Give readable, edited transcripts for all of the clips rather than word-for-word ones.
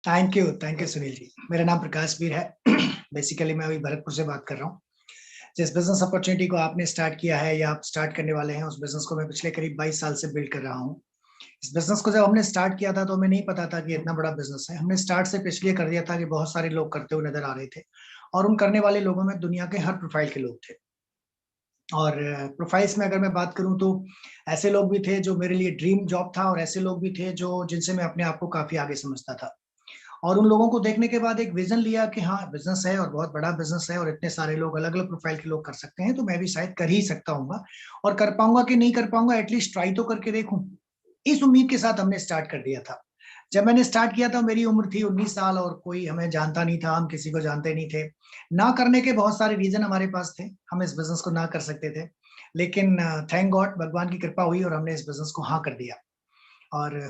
Thank you Sunil ji. मेरा नाम प्रकाश वीर है। बेसिकली मैं अभी भरतपुर से बात कर रहा हूँ। जिस बिजनेस अपॉर्चुनिटी को आपने स्टार्ट किया है या आप स्टार्ट करने वाले हैं, उस बिजनेस को मैं पिछले करीब 22 साल से बिल्ड कर रहा हूँ। इस बिजनेस को जब हमने स्टार्ट किया था तो हमें नहीं पता था कि इतना बड़ा बिजनेस है। हमने स्टार्ट सिर्फ इसलिए कर दिया था कि बहुत सारे लोग करते हुए नजर आ रहे थे, और उन करने वाले लोगों में दुनिया के हर प्रोफाइल के लोग थे। और प्रोफाइल्स में अगर मैं बात करूं तो ऐसे लोग भी थे जो मेरे लिए ड्रीम जॉब था, और ऐसे लोग भी थे जो जिनसे मैं अपने आप को काफी आगे समझता था। और उन लोगों को देखने के बाद एक विजन लिया कि हाँ, बिजनेस है और बहुत बड़ा बिजनेस है, और इतने सारे लोग, अलग अलग प्रोफाइल के लोग कर सकते हैं, तो मैं भी शायद कर ही सकता हूँ। और कर पाऊंगा कि नहीं कर पाऊंगा, एटलीस्ट ट्राई तो करके देखूं। इस उम्मीद के साथ हमने स्टार्ट कर दिया था। जब मैंने स्टार्ट किया था मेरी उम्र थी 19 साल, और कोई हमें जानता नहीं था, हम किसी को जानते नहीं थे। ना करने के बहुत सारे रीजन हमारे पास थे, हम इस बिजनेस को ना कर सकते थे। लेकिन थैंक गॉड, भगवान की कृपा हुई और हमने इस बिजनेस को हाँ कर दिया। और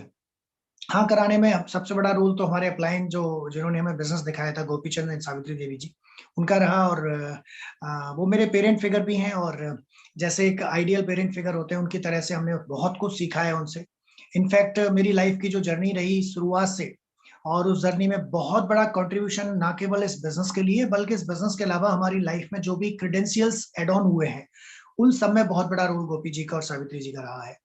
हाँ कराने में सबसे बड़ा रोल तो हमारे अपलाइन जो जिन्होंने हमें बिजनेस दिखाया था, गोपीचंद एंड सावित्री देवी जी, उनका रहा। और वो मेरे पेरेंट फिगर भी हैं, और जैसे एक आइडियल पेरेंट फिगर होते हैं, उनकी तरह से हमने बहुत कुछ सीखा है उनसे। इनफैक्ट मेरी लाइफ की जो जर्नी रही शुरुआत से, और उस जर्नी में बहुत बड़ा कंट्रीब्यूशन ना केवल इस बिजनेस के लिए, बल्कि इस बिजनेस के अलावा हमारी लाइफ में जो भी क्रेडेंशियल्स एड ऑन हुए हैं, उन सब में बहुत बड़ा रोल गोपी जी का और सावित्री जी का रहा है।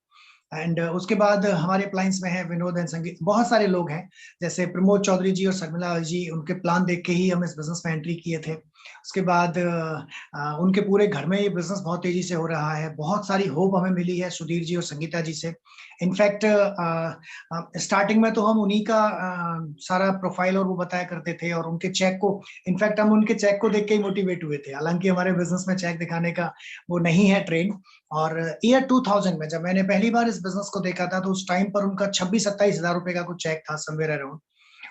एंड उसके बाद हमारे अप्लायंस में है विनोद एंड संगीत, बहुत सारे लोग हैं, जैसे प्रमोद चौधरी जी और शर्मिला जी। उनके प्लान देख के ही हम इस बिजनेस में एंट्री किए थे। उसके बाद उनके पूरे घर में ये बिजनेस बहुत तेजी से हो रहा है। बहुत सारी होप हमें मिली है सुधीर जी और संगीता जी से। इनफैक्ट स्टार्टिंग में तो हम उन्हीं का सारा प्रोफाइल और वो बताया करते थे, और उनके चेक को, इनफैक्ट हम उनके चेक को देख के ही मोटिवेट हुए थे। हालांकि हमारे बिजनेस में चेक दिखाने का वो नहीं है ट्रेंड। और ईयर 2000 में जब मैंने पहली बार इस बिजनेस को देखा था, तो उस टाइम पर उनका 26-27 हजार रुपए का कुछ चेक था, समवेयर अराउंड।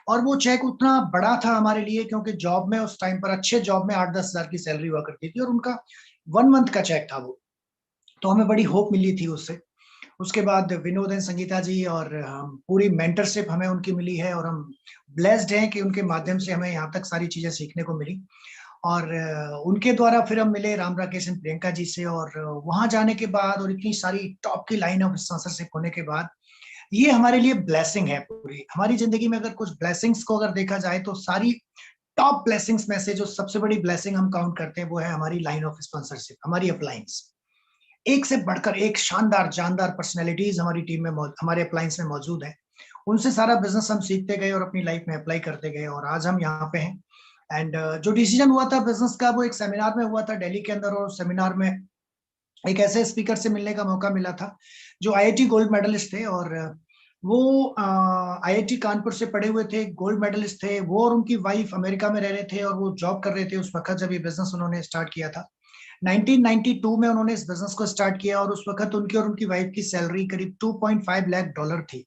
और वो चेक उतना बड़ा था हमारे लिए, क्योंकि जॉब में उस टाइम पर, अच्छे जॉब में 8-10 हजार की सैलरी हुआ करती थी, और उनका 1 मंथ का चेक था वो। तो हमें बड़ी होप मिली थी उससे। उसके बाद विनोद एंड संगीता जी और हम पूरी मेंटरशिप हमें उनकी मिली है, और हम ब्लेस्ड हैं कि उनके माध्यम से हमें यहाँ तक सारी चीजें सीखने को मिली। और उनके द्वारा फिर हम मिले राम राकेश एंड प्रियंका जी से, और वहां जाने के बाद और इतनी सारी टॉप की लाइन ऑफ स्पॉन्सरशिप होने के बाद, ये हमारे लिए ब्लेसिंग है। पूरी हमारी जिंदगी में अगर कुछ ब्लेसिंग्स को अगर देखा जाए, तो सारी टॉप ब्लेसिंग्स में से जो सबसे बड़ी ब्लेसिंग हम काउंट करते हैं, वो है हमारी लाइन ऑफ स्पॉन्सरशिप, हमारी अप्लायंस। एक से बढ़कर एक शानदार जानदार पर्सनैलिटीज हमारी टीम में हमारे अप्लायंस में मौजूद है। उनसे सारा बिजनेस हम सीखते गए और अपनी लाइफ में अप्लाई करते गए, और आज हम यहाँ पे हैं। एंड जो डिसीजन हुआ था बिजनेस का, वो एक सेमिनार में हुआ था दिल्ली के अंदर, और सेमिनार में एक ऐसे स्पीकर से मिलने का मौका मिला था जो आईआईटी गोल्ड मेडलिस्ट थे। और वो आईआईटी कानपुर से पढ़े हुए थे, गोल्ड मेडलिस्ट थे वो, और उनकी वाइफ अमेरिका में रह रहे थे, और वो जॉब कर रहे थे उस वक्त जब ये बिजनेस उन्होंने स्टार्ट किया था। 1992 में उन्होंने इस बिजनेस को स्टार्ट किया, और उस वक्त उनकी और उनकी वाइफ की सैलरी करीब 2.5 लाख डॉलर थी।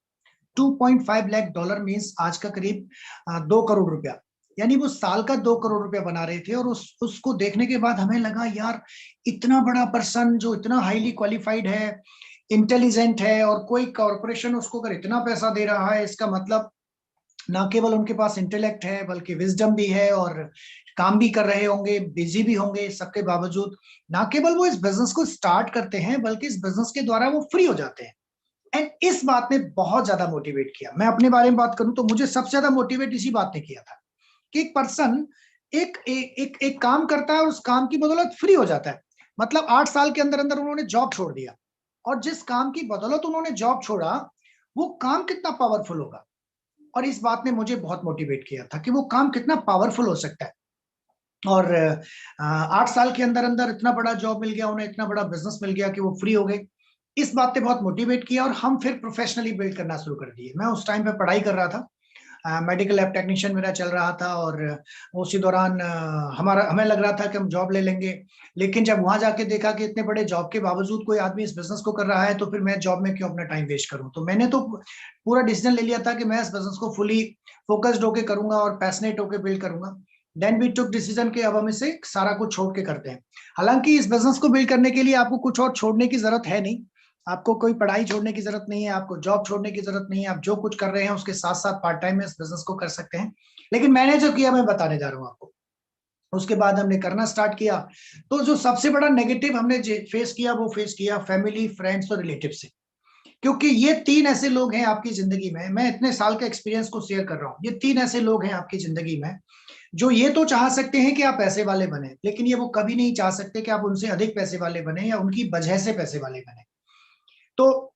2.5 लाख डॉलर मीन्स आज का करीब 2 करोड़ रुपया। यानी वो साल का 2 करोड़ रुपया बना रहे थे। और उसको देखने के बाद हमें लगा, यार, इतना बड़ा पर्सन जो इतना हाईली क्वालिफाइड है, इंटेलिजेंट है, और कोई कॉरपोरेशन उसको अगर इतना पैसा दे रहा है, इसका मतलब ना केवल उनके पास इंटेलेक्ट है, बल्कि विजडम भी है, और काम भी कर रहे होंगे, बिजी भी होंगे। सबके बावजूद ना केवल वो इस बिजनेस को स्टार्ट करते हैं, बल्कि इस बिजनेस के द्वारा वो फ्री हो जाते हैं। एंड इस बात ने बहुत ज्यादा मोटिवेट किया। मैं अपने बारे में बात करूं तो मुझे सबसे ज्यादा मोटिवेट इसी बात ने किया था कि एक पर्सन एक काम करता है, और उस काम की बदौलत फ्री हो जाता है। मतलब 8 साल के अंदर अंदर उन्होंने जॉब छोड़ दिया, और जिस काम की बदौलत उन्होंने जॉब छोड़ा, वो काम कितना पावरफुल होगा। और इस बात ने मुझे बहुत मोटिवेट किया था कि वो काम कितना पावरफुल हो सकता है। और 8 साल के अंदर अंदर इतना बड़ा जॉब मिल गया उन्हें, इतना बड़ा बिजनेस मिल गया कि वो फ्री हो गए। इस बात ने बहुत मोटिवेट किया, और हम फिर प्रोफेशनली बिल्ड करना शुरू कर दिए। मैं उस टाइम पे पढ़ाई कर रहा था, मेडिकल लैब टेक्नीशियन मेरा चल रहा था, और उसी दौरान हमारा हमें लग रहा था कि हम जॉब ले लेंगे। लेकिन जब वहां जाके देखा कि इतने बड़े जॉब के बावजूद कोई आदमी इस बिजनेस को कर रहा है, तो फिर मैं जॉब में क्यों अपना टाइम वेस्ट करूं। तो मैंने तो पूरा डिसीजन ले लिया था कि मैं इस बिजनेस को फुली फोकस्ड होके करूंगा और पैशनेट होके बिल्ड करूंगा। देन वी टुक डिसीजन कि अब हम इसे सारा कुछ छोड़ के करते हैं। हालांकि इस बिजनेस को बिल्ड करने के लिए आपको कुछ और छोड़ने की जरूरत है नहीं। आपको कोई पढ़ाई छोड़ने की जरूरत नहीं है, आपको जॉब छोड़ने की जरूरत नहीं है। आप जो कुछ कर रहे हैं उसके साथ साथ पार्ट टाइम में इस बिजनेस को कर सकते हैं। लेकिन मैंने जो किया मैं बताने जा रहा हूँ आपको। उसके बाद हमने करना स्टार्ट किया, तो जो सबसे बड़ा नेगेटिव हमने फेस किया, वो फेस किया फैमिली, फ्रेंड्स और रिलेटिव से। क्योंकि ये 3 ऐसे लोग हैं आपकी जिंदगी में, मैं इतने साल के एक्सपीरियंस को शेयर कर रहा हूँ, ये 3 ऐसे लोग हैं आपकी जिंदगी में जो ये तो चाह सकते हैं कि आप पैसे वाले बने, लेकिन ये वो कभी नहीं चाह सकते कि आप उनसे अधिक पैसे वाले बने या उनकी वजह से पैसे वाले बने। तो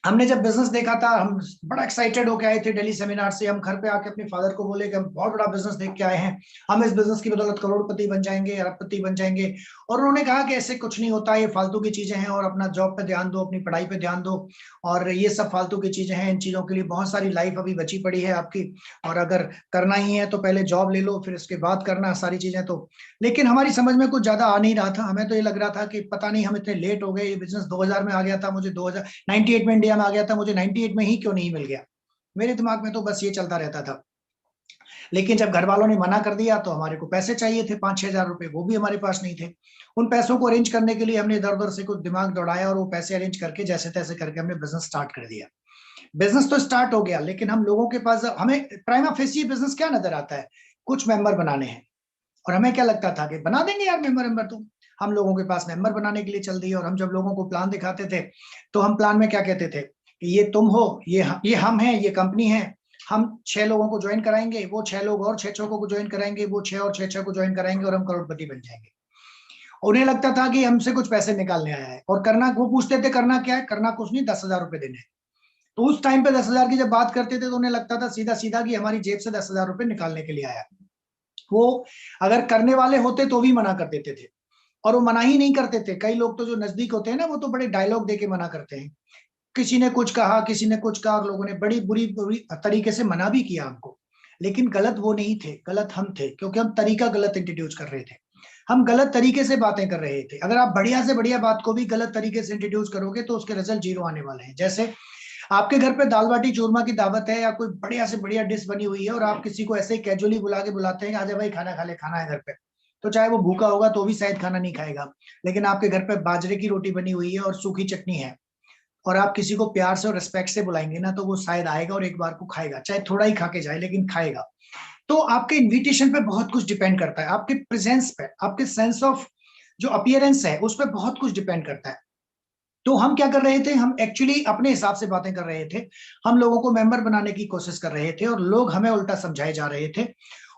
हमने जब बिजनेस देखा था, हम बड़ा एक्साइटेड होके आए थे दिल्ली सेमिनार से। हम घर पे आके अपने फादर को बोले कि हम बहुत बड़ा बिजनेस देख के आए हैं, हम इस बिजनेस की बदौलत करोड़पति बन जाएंगे, अरबपति बन जाएंगे। और उन्होंने कहा कि ऐसे कुछ नहीं होता, ये फालतू की चीजें हैं, और अपना जॉब पे ध्यान दो, अपनी पढ़ाई पे ध्यान दो, और ये सब फालतू की चीजें हैं, इन चीजों के लिए बहुत सारी लाइफ अभी बची पड़ी है आपकी, और अगर करना ही है तो पहले जॉब ले लो, फिर इसके बाद करना सारी चीजें। तो लेकिन हमारी समझ में कुछ ज्यादा आ नहीं रहा था, हमें तो ये लग रहा था कि पता नहीं हम इतने लेट हो गए, ये बिजनेस 2000 में आ गया था, मुझे 2098 में इंडिया में आ गया था, मुझे 98 में ही क्यों नहीं मिल गया। मेरे दिमाग में तो बस ये चलता रहता था। लेकिन जब घर वालों ने मना कर दिया तो हमारे को पैसे चाहिए थे, 5-6 हजार रुपए, वो भी हमारे पास नहीं थे। उन पैसों को अरेंज करने के लिए हमने इधर उधर से कुछ दिमाग दौड़ाया, और वो पैसे अरेंज करके जैसे तैसे करके हमने बिजनेस स्टार्ट कर दिया। बिजनेस तो स्टार्ट हो गया, लेकिन हम लोगों के पास, हमें प्राइमा फेसी बिजनेस क्या नजर आता है, कुछ मेंबर बनाने हैं। और हमें क्या लगता था कि बना देंगे यार मेंबर तो। हम लोगों के पास मेंबर बनाने के लिए चल दिए, और हम जब लोगों को प्लान दिखाते थे तो हम प्लान में क्या कहते थे कि ये तुम हो, ये हम हैं, ये कंपनी है, हम 6 लोगों को ज्वाइन कराएंगे, वो 6 लोग और 6 को ज्वाइन कराएंगे, वो 6 और 6 को ज्वाइन कराएंगे, और हम करोड़पति बन जाएंगे। उन्हें लगता था कि हमसे कुछ पैसे निकालने आया है, और करना, वो पूछते थे करना क्या है, करना कुछ नहीं, 10,000 रुपए देने हैं। तो उस टाइम पे 10,000 की जब बात करते थे तो उन्हें लगता था सीधा सीधा कि हमारी जेब से 10,000 रुपए निकालने के लिए आया है। वो अगर करने वाले होते तो भी मना कर देते थे, और वो मना ही नहीं करते थे। कई लोग तो जो नजदीक होते हैं ना, वो तो बड़े डायलॉग दे के मना करते हैं, किसी ने कुछ कहा, किसी ने कुछ कहा, और लोगों ने बड़ी बुरी बुरी तरीके से मना भी किया हमको। लेकिन गलत वो नहीं थे, गलत हम थे, क्योंकि हम तरीका गलत इंट्रोड्यूस कर रहे थे, हम गलत तरीके से बातें कर रहे थे। अगर आप बढ़िया से बढ़िया बात को भी गलत तरीके से इंट्रोड्यूस करोगे तो उसके रिजल्ट जीरो आने वाले हैं। जैसे आपके घर पे दाल बाटी चूरमा की दावत है, या कोई बढ़िया से बढ़िया डिश बनी हुई है, और आप किसी को ऐसे ही कैजुअली बुला के बुलाते हैं कि आजा भाई खाना खा ले, खाना है घर पे, तो चाहे वो भूखा होगा तो भी शायद खाना नहीं खाएगा। लेकिन आपके घर पे बाजरे की रोटी बनी हुई है और सूखी चटनी है, और आप किसी को प्यार से और रिस्पेक्ट से बुलाएंगे ना, तो वो शायद आएगा और एक बार को खाएगा, चाहे थोड़ा ही खा के जाए, लेकिन खाएगा। तो आपके इन्विटेशन पे बहुत कुछ डिपेंड करता है, आपके प्रेजेंस पे, आपके सेंस ऑफ जो अपीयरेंस है उस पर बहुत कुछ डिपेंड करता है। तो हम क्या कर रहे थे, हम एक्चुअली अपने हिसाब से बातें कर रहे थे, हम लोगों को मेंबर बनाने की कोशिश कर रहे थे, और लोग हमें उल्टा समझाए जा रहे थे।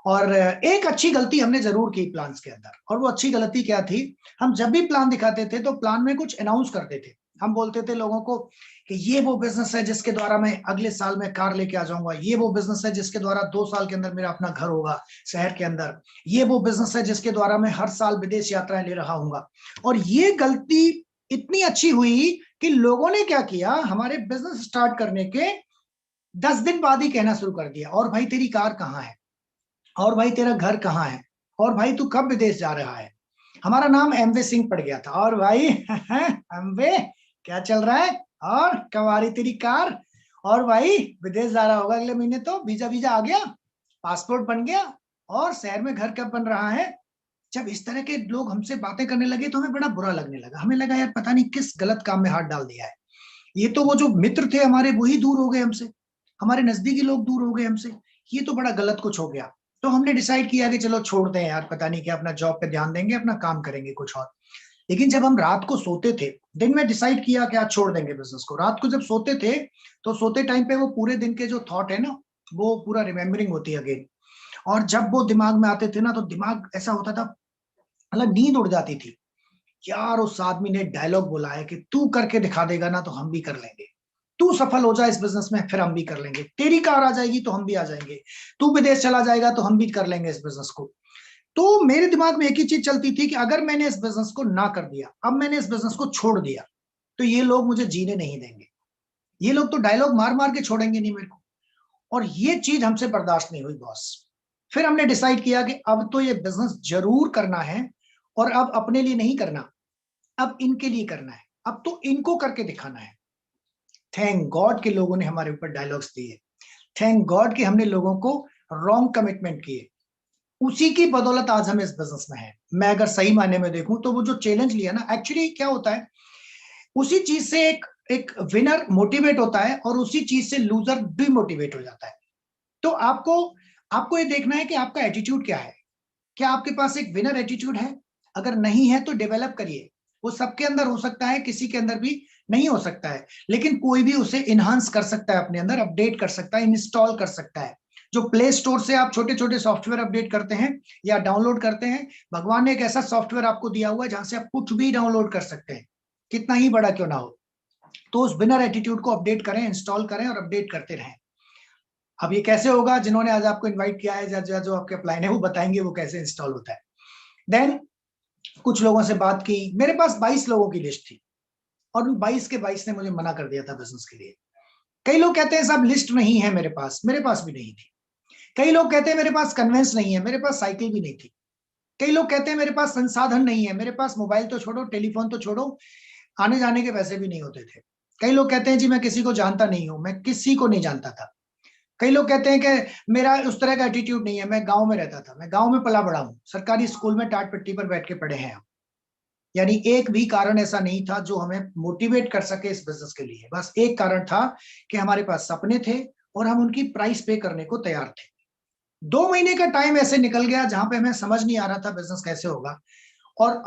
और एक अच्छी गलती हमने जरूर की प्लान्स के अंदर, और वो अच्छी गलती क्या थी, हम जब भी प्लान दिखाते थे तो प्लान में कुछ अनाउंस करते थे। हम बोलते थे लोगों को कि ये वो बिजनेस है जिसके द्वारा मैं अगले साल में कार लेके आ जाऊंगा, ये वो बिजनेस है जिसके द्वारा 2 साल के अंदर मेरा अपना घर होगा शहर के अंदर, ये वो बिजनेस है जिसके द्वारा मैं हर साल विदेश यात्राएं ले रहा हूँ। और ये गलती इतनी अच्छी हुई कि लोगों ने क्या किया, हमारे बिजनेस स्टार्ट करने के 10 दिन बाद ही कहना शुरू कर दिया, और भाई तेरी कार कहाँ है, और भाई तेरा घर कहाँ है, और भाई तू कब विदेश जा रहा है। हमारा नाम एमवे सिंह पड़ गया था, और भाई एमवे क्या चल रहा है, और कब आ रही तेरी कार, और भाई विदेश जा रहा होगा अगले महीने, तो वीजा वीजा आ गया, पासपोर्ट बन गया, और शहर में घर कब बन रहा है। जब इस तरह के लोग हमसे बातें करने लगे तो हमें बड़ा बुरा लगने लगा, हमें लगा यार पता नहीं किस गलत काम में हाथ डाल दिया है। ये तो वो जो मित्र थे हमारे वही दूर हो गए हमसे, हमारे नजदीकी लोग दूर हो गए हमसे, ये तो बड़ा गलत कुछ हो गया। तो हमने डिसाइड किया कि चलो छोड़ दें यार, पता नहीं क्या, अपना जॉब पे ध्यान देंगे, अपना काम करेंगे कुछ और। लेकिन जब हम रात को सोते थे, दिन में डिसाइड किया कि आज छोड़ देंगे बिजनेस को, रात को जब सोते थे तो सोते टाइम पे वो पूरे दिन के जो थॉट है ना, वो पूरा रिमेम्बरिंग होती है अगेन। और जब वो दिमाग में आते थे ना, तो दिमाग ऐसा होता था, मतलब नींद उड़ जाती थी। यार उस आदमी ने डायलॉग बोला है कि तू करके दिखा देगा ना तो हम भी कर लेंगे, तू सफल हो जाए इस बिजनेस में फिर हम भी कर लेंगे, तेरी कार आ जाएगी तो हम भी आ जाएंगे, तू विदेश चला जाएगा तो हम भी कर लेंगे इस बिजनेस को। तो मेरे दिमाग में एक ही चीज चलती थी कि अगर मैंने इस बिजनेस को ना कर दिया, अब मैंने इस बिजनेस को छोड़ दिया, तो ये लोग मुझे जीने नहीं देंगे, ये लोग तो डायलॉग मार मार के छोड़ेंगे नहीं मेरे को। और ये चीज हमसे बर्दाश्त नहीं हुई बॉस। फिर हमने डिसाइड किया कि अब तो ये बिजनेस जरूर करना है, और अब अपने लिए नहीं करना, अब इनके लिए करना है, अब तो इनको करके दिखाना है। थैंक गॉड के लोगों ने हमारे ऊपर डायलॉग्स दिए, थैंक गॉड कि हमने लोगों को रॉन्ग कमिटमेंट किए, उसी की बदौलत आज हम इस बिजनेस में हैं। मैं अगर सही मायने में देखूं तो वो जो चैलेंज लिया ना, एक्चुअली क्या होता है, उसी चीज से एक एक विनर मोटिवेट होता है, और उसी चीज से लूजर डिमोटिवेट हो जाता है। तो आपको आपको ये देखना है कि आपका एटीट्यूड क्या है, क्या आपके पास एक विनर एटीट्यूड है, अगर नहीं है तो डेवलप करिए। वो सबके अंदर हो सकता है, किसी के अंदर भी नहीं हो सकता है, लेकिन कोई भी उसे इनहांस कर सकता है, अपने अंदर अपडेट कर सकता है, इंस्टॉल कर सकता है। जो प्ले स्टोर से आप छोटे छोटे सॉफ्टवेयर अपडेट करते हैं या डाउनलोड करते हैं, भगवान ने एक ऐसा सॉफ्टवेयर आपको दिया हुआ है जहां से आप कुछ भी डाउनलोड कर सकते हैं, कितना ही बड़ा क्यों ना हो। तो उस बिनर एटीट्यूड को अपडेट करें, इंस्टॉल करें और अपडेट करते रहें। अब ये कैसे होगा, जिन्होंने आज आपको इन्वाइट किया है, जो आपके अपलाइन है, वो बताएंगे वो कैसे इंस्टॉल होता है। देन कुछ लोगों से बात की, मेरे पास 22 लोगों की लिस्ट थी और उन 22 के 22 ने मुझे मना कर दिया था बिजनेस के लिए। कई लोग कहते हैं साहब लिस्ट नहीं है मेरे पास भी नहीं थी। कई लोग कहते हैं मेरे पास कन्वेंस नहीं है, मेरे पास साइकिल भी नहीं थी। कई लोग कहते हैं मेरे पास संसाधन नहीं है, मेरे पास मोबाइल तो छोड़ो, टेलीफोन तो छोड़ो, आने जाने के पैसे भी नहीं होते थे। कई लोग कहते हैं जी मैं किसी को जानता नहीं हूं, मैं किसी को नहीं जानता था। कई लोग कहते हैं कि मेरा उस तरह का एटीट्यूड नहीं है, मैं गांव में रहता था, मैं गांव में पला बड़ा हूं, सरकारी स्कूल में टाट पट्टी पर बैठ के पढ़े हैं हम। यानी एक भी कारण ऐसा नहीं था जो हमें मोटिवेट कर सके इस बिजनेस के लिए। बस एक कारण था कि हमारे पास सपने थे और हम उनकी प्राइस पे करने को तैयार थे। 2 महीने का टाइम ऐसे निकल गया जहां पे हमें समझ नहीं आ रहा था बिजनेस कैसे होगा। और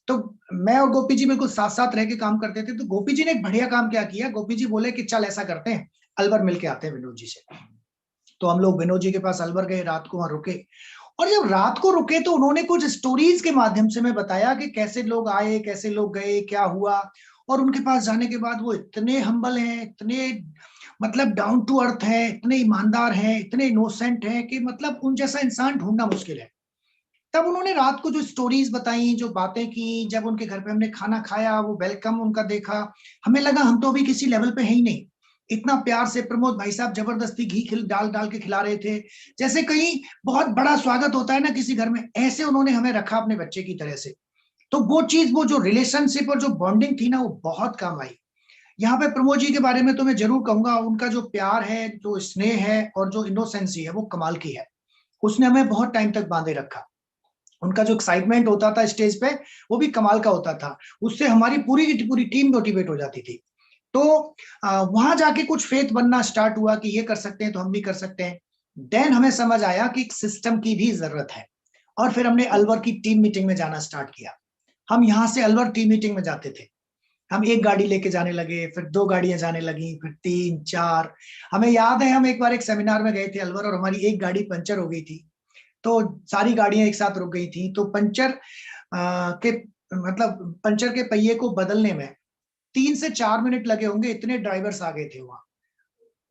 तो मैं और गोपी जी बिल्कुल साथ साथ रह के काम करते थे। तो गोपी जी ने एक बढ़िया काम क्या किया, गोपी जी बोले कि चल ऐसा करते हैं, अलवर मिलके आते हैं विनोद जी से। तो हम लोग विनोद जी के पास अलवर गए, रात को वहां रुके। और जब रात को रुके तो उन्होंने कुछ स्टोरीज के माध्यम से मैं बताया कि कैसे लोग आए, कैसे लोग गए, क्या हुआ। और उनके पास जाने के बाद वो इतने हम्बल हैं, इतने मतलब डाउन टू अर्थ है, इतने ईमानदार हैं, इतने इनोसेंट हैं कि मतलब उन जैसा इंसान ढूंढना मुश्किल है। तब उन्होंने रात को जो स्टोरीज बताई, जो बातें की, जब उनके घर पे हमने खाना खाया, वो वेलकम उनका देखा, हमें लगा हम तो अभी किसी लेवल पे है ही नहीं। इतना प्यार से प्रमोद भाई साहब जबरदस्ती घी खिल डाल डाल के खिला रहे थे, जैसे कहीं बहुत बड़ा स्वागत होता है ना किसी घर में, ऐसे उन्होंने हमें रखा अपने बच्चे की तरह से। तो वो चीज, वो जो रिलेशनशिप और जो बॉन्डिंग थी ना, वो बहुत काम आई। यहाँ पे प्रमोद जी के बारे में तो मैं जरूर कहूंगा, उनका जो प्यार है, जो स्नेह है और जो इनोसेंसी है, वो कमाल की है। उसने हमें बहुत टाइम तक बांधे रखा। उनका जो एक्साइटमेंट होता था स्टेज पे, वो भी कमाल का होता था। उससे हमारी पूरी की पूरी टीम मोटिवेट हो जाती थी। तो वहां जाके कुछ फेथ बनना स्टार्ट हुआ कि ये कर सकते हैं तो हम भी कर सकते हैं। देन हमें समझ आया कि एक सिस्टम की भी जरूरत है। और फिर हमने अलवर की टीम मीटिंग में जाना स्टार्ट किया। हम यहाँ से अलवर टीम मीटिंग में जाते थे। हम एक गाड़ी लेके जाने लगे, फिर 2 गाड़ियां जाने लगी, फिर 3 4। हमें याद है हम एक बार एक सेमिनार में गए थे अलवर और हमारी एक गाड़ी पंचर हो गई थी। तो सारी गाड़ियां एक साथ रुक गई थी। तो पंचर के मतलब पंचर के पहिए को बदलने में 3 से 4 मिनट लगे होंगे, इतने ड्राइवर्स आ गए थे वहां।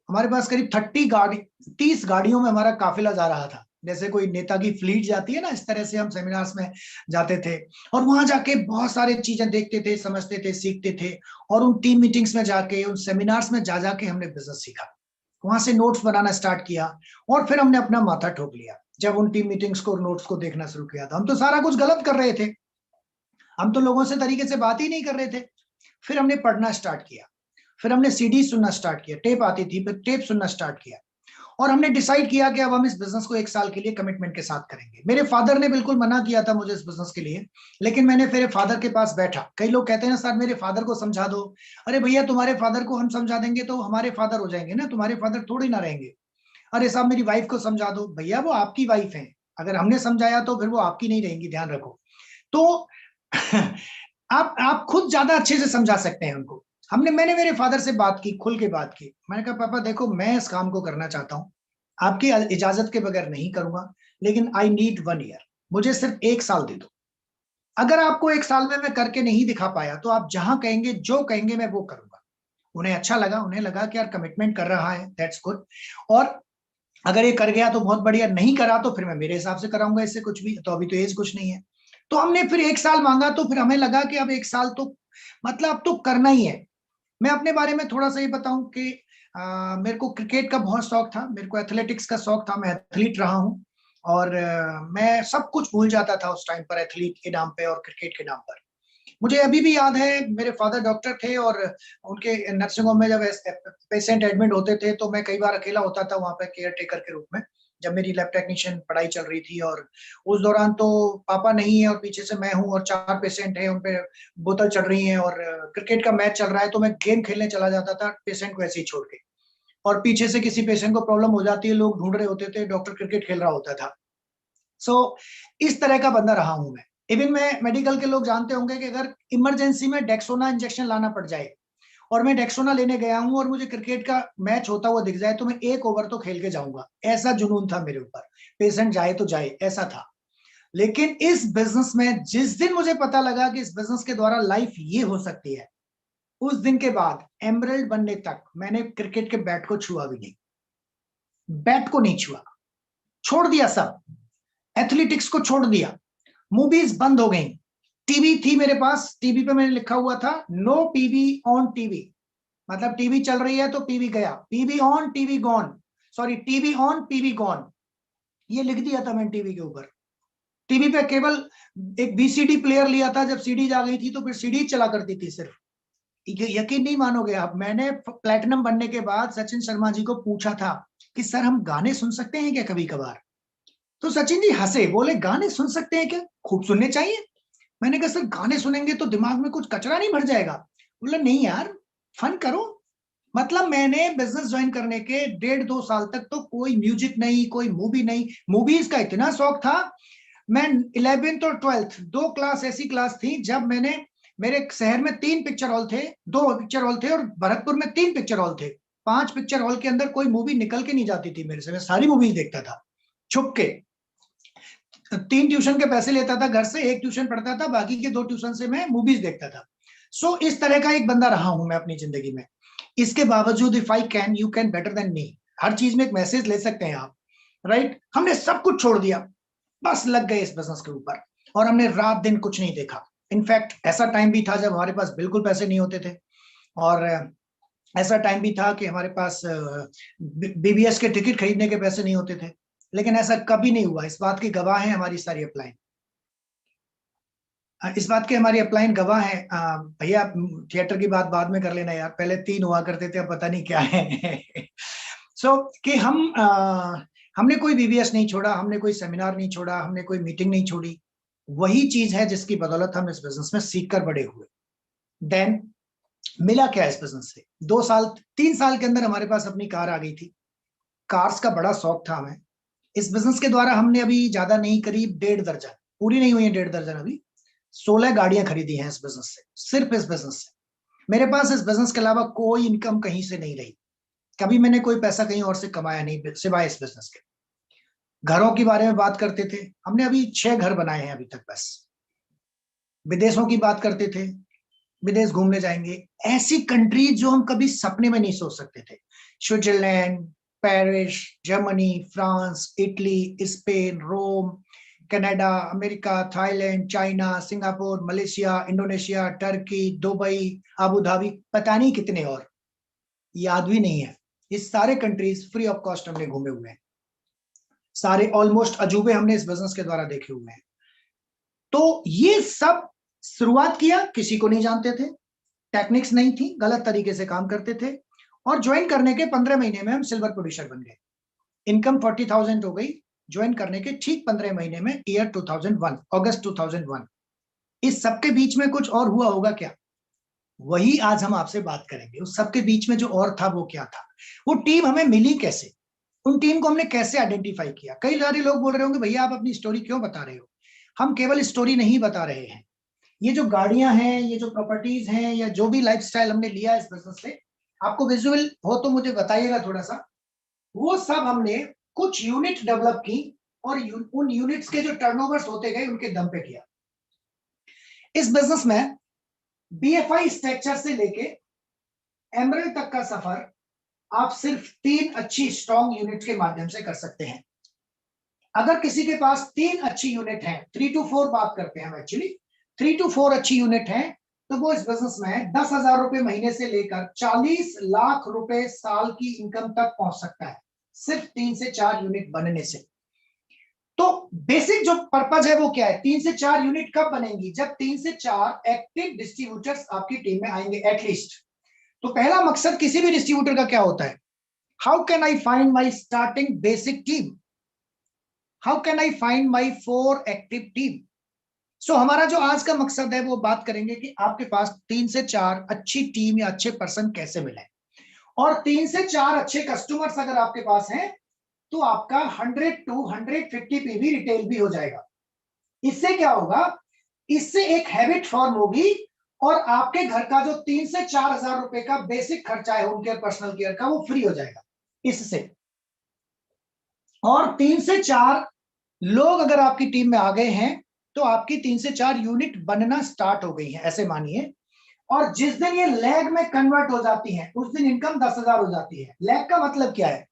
हमारे पास करीब 30 गाड़ियों में हमारा काफिला जा रहा था। जैसे कोई नेता की फ्लीट जाती है ना, इस तरह से हम सेमिनार्स में जाते थे। और वहां जाके बहुत सारी चीजें देखते थे, समझते थे, सीखते थे। और उन टीम मीटिंग्स में जाके, उन सेमिनार्स में जा जाके हमने बिजनेस सीखा। वहां से नोट्स बनाना स्टार्ट किया। और फिर हमने अपना माथा ठोक लिया जब उन टीम मीटिंग्स को और नोट्स को देखना शुरू किया। था हम तो सारा कुछ गलत कर रहे थे, हम तो लोगों से तरीके से बात ही नहीं कर रहे थे। फिर हमने पढ़ना स्टार्ट किया। फिर हमने सीडी सुनना स्टार्ट किया, टेप आती थी, फिर टेप सुनना स्टार्ट किया। और हमने डिसाइड किया कि अब हम इस बिजनेस को 1 साल के लिए कमिटमेंट के साथ करेंगे। मेरे फादर ने बिल्कुल मना किया था मुझे इस बिजनेस के लिए, लेकिन मैंने फिर फादर के पास बैठा। कई लोग कहते हैं ना सर मेरे फादर को समझा दो। अरे भैया, तुम्हारे फादर को हम समझा देंगे तो हमारे फादर हो जाएंगे ना, तुम्हारे फादर थोड़ी ना रहेंगे। अरे साहब मेरी वाइफ को समझा दो। भैया वो आपकी वाइफ है, अगर हमने समझाया तो फिर वो आपकी नहीं रहेंगी, ध्यान रखो। तो आप खुद ज्यादा अच्छे से समझा सकते हैं उनको। मैंने मेरे फादर से बात की, खुल के बात की। मैंने कहा पापा देखो, मैं इस काम को करना चाहता हूँ, आपकी इजाजत के बगैर नहीं करूंगा, लेकिन आई नीड 1 ईयर, मुझे सिर्फ 1 साल दे दो। अगर आपको 1 साल में मैं करके नहीं दिखा पाया तो आप जहां कहेंगे, जो कहेंगे, मैं वो करूंगा। उन्हें अच्छा लगा, उन्हें लगा कि यार कमिटमेंट कर रहा है, दैट्स गुड। और अगर ये कर गया तो बहुत बढ़िया, नहीं करा तो फिर मैं मेरे हिसाब से कराऊंगा इससे कुछ भी, तो अभी तो एज कुछ नहीं है। तो हमने फिर 1 साल मांगा। तो फिर हमें लगा कि अब 1 साल तो मतलब अब तो करना ही है। मैं अपने बारे में थोड़ा सा ये बताऊं कि मेरे को क्रिकेट का बहुत शौक था, मेरे को एथलेटिक्स का शौक था, मैं एथलीट रहा हूँ। और मैं सब कुछ भूल जाता था उस टाइम पर, एथलीट के नाम पे और क्रिकेट के नाम पर। मुझे अभी भी याद है, मेरे फादर डॉक्टर थे और उनके नर्सिंग होम में जब पेशेंट एडमिट होते थे तो मैं कई बार अकेला होता था वहां पे केयर टेकर के रूप में, जब मेरी लैब टेक्नीशियन पढ़ाई चल रही थी। और उस दौरान तो पापा नहीं है और पीछे से मैं हूँ और 4 पेशेंट हैं, उनपे बोतल चढ़ रही है और क्रिकेट का मैच चल रहा है। तो मैं गेम खेलने चला जाता था पेशेंट को ऐसे ही छोड़ के। और पीछे से किसी पेशेंट को प्रॉब्लम हो जाती है, लोग ढूंढ रहे होते थे, डॉक्टर क्रिकेट खेल रहा होता था। सो इस तरह का बंदा रहा हूं मैं। इवन मैं मेडिकल के लोग जानते होंगे कि अगर इमरजेंसी में डेक्सोना इंजेक्शन लाना पड़ जाए और मैं डेक्सोना लेने गया हूं और मुझे क्रिकेट का मैच होता हुआ दिख जाए तो मैं 1 ओवर तो खेल के जाऊंगा, ऐसा जुनून था मेरे ऊपर। पेशेंट जाए तो जाए, ऐसा था। लेकिन इस बिजनेस में जिस दिन मुझे पता लगा कि इस बिजनेस के द्वारा लाइफ ये हो सकती है, उस दिन के बाद एमरल्ड बनने तक मैंने क्रिकेट के बैट को छुआ भी नहीं, बैट को नहीं छुआ, छोड़ दिया सब, एथलेटिक्स को छोड़ दिया, मूवीज बंद हो गई। टीवी थी मेरे पास, टीवी पे मैंने लिखा हुआ था नो पीवी ऑन टीवी, मतलब टीवी चल रही है तो पीवी गया, PV on TV gone, sorry TV on PV gone, ये लिख दिया था मैंने टीवी के ऊपर। टीवी पे केवल एक बीसीडी प्लेयर लिया था, जब सीडी आ गई थी तो फिर सीडी चला करती थी सिर्फ। यकीन नहीं मानोगे आप, मैंने प्लेटिनम बनने के बाद सचिन शर्मा जी को पूछा था कि सर हम गाने सुन सकते हैं क्या कभी कभार? तो सचिन जी हंसे, बोले गाने सुन सकते हैं क्या, खूब सुनने चाहिए। मैंने कहा सर गाने सुनेंगे तो दिमाग में कुछ कचरा नहीं भर जाएगा? बोला नहीं यार, फन करो। मतलब मैंने बिजनेस ज्वाइन करने के 1.5-2 साल तक तो कोई म्यूजिक नहीं, कोई मूवी नहीं। मूवीज का इतना शौक था, मैं 11th और 12th 2 क्लास ऐसी क्लास थी जब मैंने, मेरे शहर में 3 पिक्चर हॉल थे, 2 पिक्चर हॉल थे, और भरतपुर में 3 पिक्चर हॉल थे। 5 पिक्चर हॉल के अंदर कोई मूवी निकल के नहीं जाती थी मेरे से, मैं सारी मूवीज देखता था छुप के। 3 ट्यूशन के पैसे लेता था घर से, 1 ट्यूशन पढ़ता था, बाकी के 2 ट्यूशन से मैं मूवीज देखता था। सो इस तरह का एक बंदा रहा हूं मैं अपनी जिंदगी में। इसके बावजूद if I can you can better than me, हर चीज में एक मैसेज ले सकते हैं आप, राइट? हमने सब कुछ छोड़ दिया, बस लग गए इस बिजनेस के ऊपर, और हमने रात दिन कुछ नहीं देखा। इनफैक्ट ऐसा टाइम भी था जब हमारे पास बिल्कुल पैसे नहीं होते थे, और ऐसा टाइम भी था कि हमारे पास बीबीएस के टिकट खरीदने के पैसे नहीं होते थे। लेकिन ऐसा कभी नहीं हुआ, इस बात की गवाह है हमारी सारी अपलाइन, इस बात के हमारी अपलाइन गवाह है। भैया थिएटर की बात बाद में कर लेना यार, पहले 3 हुआ करते थे, अब पता नहीं क्या है। सो कि हमने कोई बीबीएस नहीं छोड़ा, हमने कोई सेमिनार नहीं छोड़ा, हमने कोई मीटिंग नहीं छोड़ी। वही चीज है जिसकी बदौलत हम इस बिजनेस में सीख कर बड़े हुए। देन मिला क्या इस बिजनेस से? 2 साल 3 साल के अंदर हमारे पास अपनी कार आ गई थी। कार्स का बड़ा शौक था हमें। इस बिजनेस के द्वारा हमने अभी ज्यादा नहीं, करीब 1.5 दर्जन, पूरी नहीं हुई है 1.5 दर्जन, अभी 16 गाड़ियां खरीदी हैं इस बिजनेस से, सिर्फ इस बिजनेस से। मेरे पास इस बिजनेस के अलावा कोई इनकम कहीं से नहीं रही, कभी मैंने कोई पैसा कहीं और से कमाया नहीं सिवाय इस बिजनेस के। घरों के बारे में बात करते थे, हमने अभी 6 घर बनाए हैं अभी तक बस। विदेशों की बात करते थे, विदेश घूमने जाएंगे, ऐसी कंट्रीज जो हम कभी सपने में नहीं सोच सकते थे। Switzerland, Paris, Germany, France, Italy, Spain, Rome, Canada, America, Thailand, China, Singapore, Malaysia, Indonesia, Turkey, Dubai, Abu Dhabi, पता नहीं कितने और, याद भी नहीं है। ये सारे कंट्रीज फ्री ऑफ कॉस्ट हमने घूमे हुए हैं, सारे ऑलमोस्ट अजूबे हमने इस बिजनेस के द्वारा देखे हुए हैं। तो ये सब शुरुआत किया, किसी को नहीं जानते थे, टेक्निक्स नहीं थी, गलत तरीके से काम करते थे, और ज्वाइन करने के 15 महीने में हम सिल्वर प्रोड्यूसर बन गए। इनकम 40,000 हो गई ज्वाइन करने के ठीक 15 महीने में, ईयर 2001, अगस्त 2001। इस सबके बीच में कुछ और हुआ होगा क्या? वही आज हम आपसे बात करेंगे। उस सबके बीच में जो और था वो क्या था, वो टीम हमें मिली कैसे, उन टीम को हमने कैसे आइडेंटिफाई किया। कई सारे लोग बोल रहे होंगे भैया आप अपनी स्टोरी क्यों बता रहे हो? हम केवल स्टोरी नहीं बता रहे हैं, ये जो गाड़ियां हैं, ये जो प्रॉपर्टीज हैं, या जो भी लाइफस्टाइल हमने लिया इस बिजनेस से, आपको विजुअल हो तो मुझे बताइएगा थोड़ा सा। वो सब हमने कुछ यूनिट डेवलप की, और उन यूनिट्स के जो टर्नओवर्स होते गए उनके दम पे किया। इस बिजनेस में बीएफआई स्ट्रक्चर से लेके एमरल्ड तक का सफर आप सिर्फ 3 अच्छी स्ट्रॉन्ग यूनिट के माध्यम से कर सकते हैं। अगर किसी के पास 3 अच्छी यूनिट है, 3 to 4 बात करते हैं हम एक्चुअली, 3 to 4 अच्छी यूनिट है, तो वो इस बिजनेस में 10,000 रुपए महीने से लेकर 40 लाख रुपए साल की इनकम तक पहुंच सकता है, सिर्फ 3 से 4 यूनिट बनने से। तो बेसिक जो पर्पज है वो क्या है? 3 से 4 यूनिट कब बनेंगी? जब 3 से 4 एक्टिव डिस्ट्रीब्यूटर्स आपकी टीम में आएंगे एटलीस्ट। तो पहला मकसद किसी भी डिस्ट्रीब्यूटर का क्या होता है? How can I find my starting basic team, how can I find my 4 active team. So हमारा जो आज का मकसद है वो बात करेंगे कि आपके पास 3 से 4 अच्छी टीम या अच्छे पर्सन कैसे मिले, और 3 से 4 अच्छे कस्टमर्स अगर आपके पास हैं तो आपका 100 to 150 पीवी रिटेल भी हो जाएगा। इससे क्या होगा? इससे एक हैबिट फॉर्म होगी, और आपके घर का जो 3 से 4 हजार रुपए का बेसिक खर्चा है होम केयर पर्सनल केयर का, वो फ्री हो जाएगा इससे। और 3 से 4 लोग अगर आपकी टीम में आ गए हैं तो आपकी 3 से 4 यूनिट बनना स्टार्ट हो गई है, ऐसे मानिए। और जिस दिन ये लैग में कन्वर्ट हो जाती है उस दिन इनकम 10,000 हो जाती है। लैग का मतलब क्या है?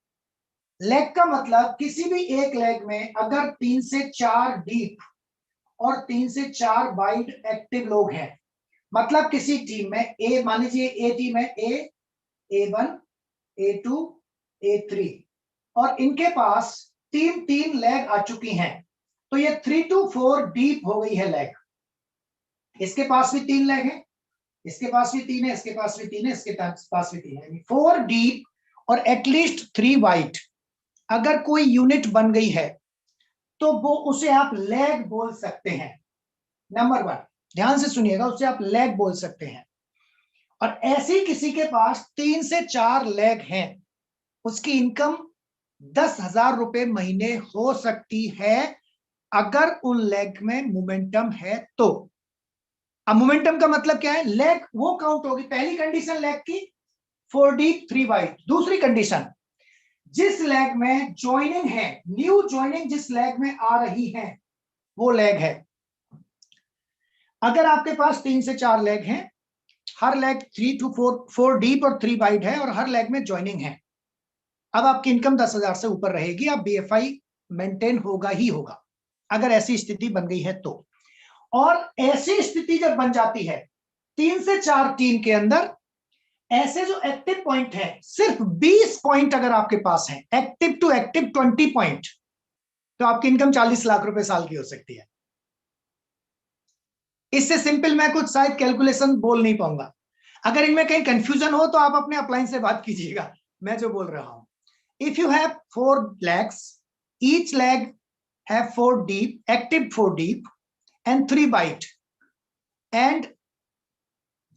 लैग का मतलब किसी भी एक लैग में अगर 3 से 4 डीप और 3 से 4 वाइड एक्टिव लोग हैं, मतलब किसी टीम में ए, मान लीजिए ए टीम है, A1, A2, A3, और इनके पास 3 लैग आ चुकी हैं, तो ये 3 to 4 डीप हो गई है लैग। इसके पास भी 3 लैग है, इसके पास भी 3 है, इसके पास भी 3 है, इसके पास भी 3 है, 4 डीप और एटलीस्ट 3 वाइड अगर कोई यूनिट बन गई है तो वो उसे आप लैग बोल सकते हैं। नंबर 1 ध्यान से सुनिएगा, उसे आप लैग बोल सकते हैं। और ऐसी किसी के पास 3 से 4 लैग हैं, उसकी इनकम 10,000 रुपए महीने हो सकती है अगर उन लैग में मोमेंटम है तो। अब मोमेंटम का मतलब क्या है? लैग वो काउंट होगी, पहली कंडीशन लैग की 4 डीप 3 वाइड। दूसरी कंडीशन, जिस लैग में ज्वाइनिंग है, न्यू ज्वाइनिंग जिस लैग में आ रही है वो लैग है। अगर आपके पास 3 से 4 लैग हैं, हर लैग 3 to 4 डीप और 3 वाइड है, और हर लैग में ज्वाइनिंग है, अब आपकी इनकम 10,000 से ऊपर रहेगी। अब BFI मेंटेन होगा ही होगा अगर ऐसी स्थिति बन गई है तो। और ऐसी स्थिति जब बन जाती है 3 से 4 टीम के अंदर, ऐसे जो एक्टिव पॉइंट है, सिर्फ 20 पॉइंट अगर आपके पास है, एक्टिव टू एक्टिव 20 पॉइंट, तो आपकी इनकम 40 लाख रुपए साल की हो सकती है। इससे सिंपल मैं कुछ शायद कैलकुलेशन बोल नहीं पाऊंगा। अगर इनमें कहीं कंफ्यूजन हो तो आप अपने अपलाइन से बात कीजिएगा, मैं जो बोल रहा हूं। If you have 4 legs, each leg have 4 deep, active 4 deep and 3 wide, and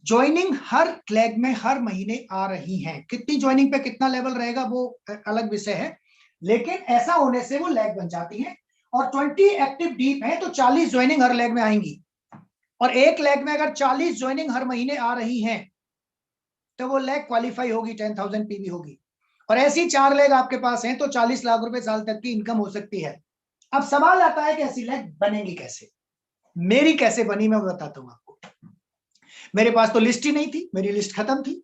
joining her leg में हर महीने आ रही हैं। कितनी ज्वाइनिंग पे कितना लेवल रहेगा वो अलग विषय है, लेकिन ऐसा होने से वो लेग बन जाती है। और 20 एक्टिव डीप है तो 40 ज्वाइनिंग हर लेग में आएंगी, और एक लेग में अगर 40 ज्वाइनिंग हर महीने आ रही हैं तो वो लेग क्वालिफाई होगी, 10,000 पीवी होगी। और ऐसी 4 लेग आपके पास हैं तो 40 लाख रुपए साल तक की इनकम हो सकती है। अब सवाल आता है कि ऐसी लेग बनेगी कैसे? मेरी कैसे बनी मैं बताता हूं आपको। मेरे पास तो लिस्ट ही नहीं थी, मेरी लिस्ट खत्म थी,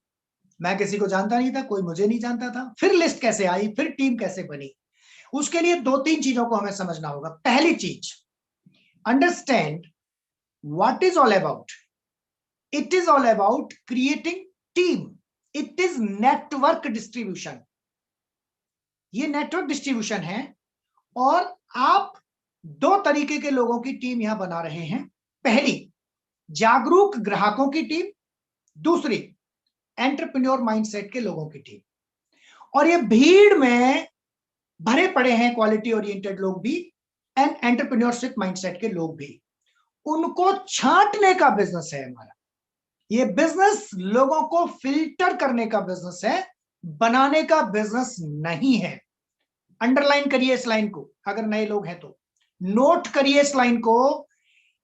मैं किसी को जानता नहीं था, कोई मुझे नहीं जानता था। फिर लिस्ट कैसे आई, फिर टीम कैसे बनी? उसके लिए 2-3 चीजों को हमें समझना होगा। पहली चीज, understand what is all about. It is all about creating team, it is network distribution. ये नेटवर्क डिस्ट्रीब्यूशन है, और आप 2 तरीके के लोगों की टीम यहां बना रहे हैं। पहली, जागरूक ग्राहकों की टीम, दूसरी एंटरप्रेन्योर माइंडसेट के लोगों की टीम। और ये भीड़ में भरे पड़े हैं क्वालिटी ओरिएंटेड लोग भी एंड एंटरप्रेन्योरशिप माइंडसेट के लोग भी। उनको छांटने का बिजनेस है हमारा। ये बिजनेस लोगों को फिल्टर करने का बिजनेस है, बनाने का बिजनेस नहीं है। अंडरलाइन करिए इस लाइन को, अगर नए लोग हैं तो नोट करिए इस लाइन को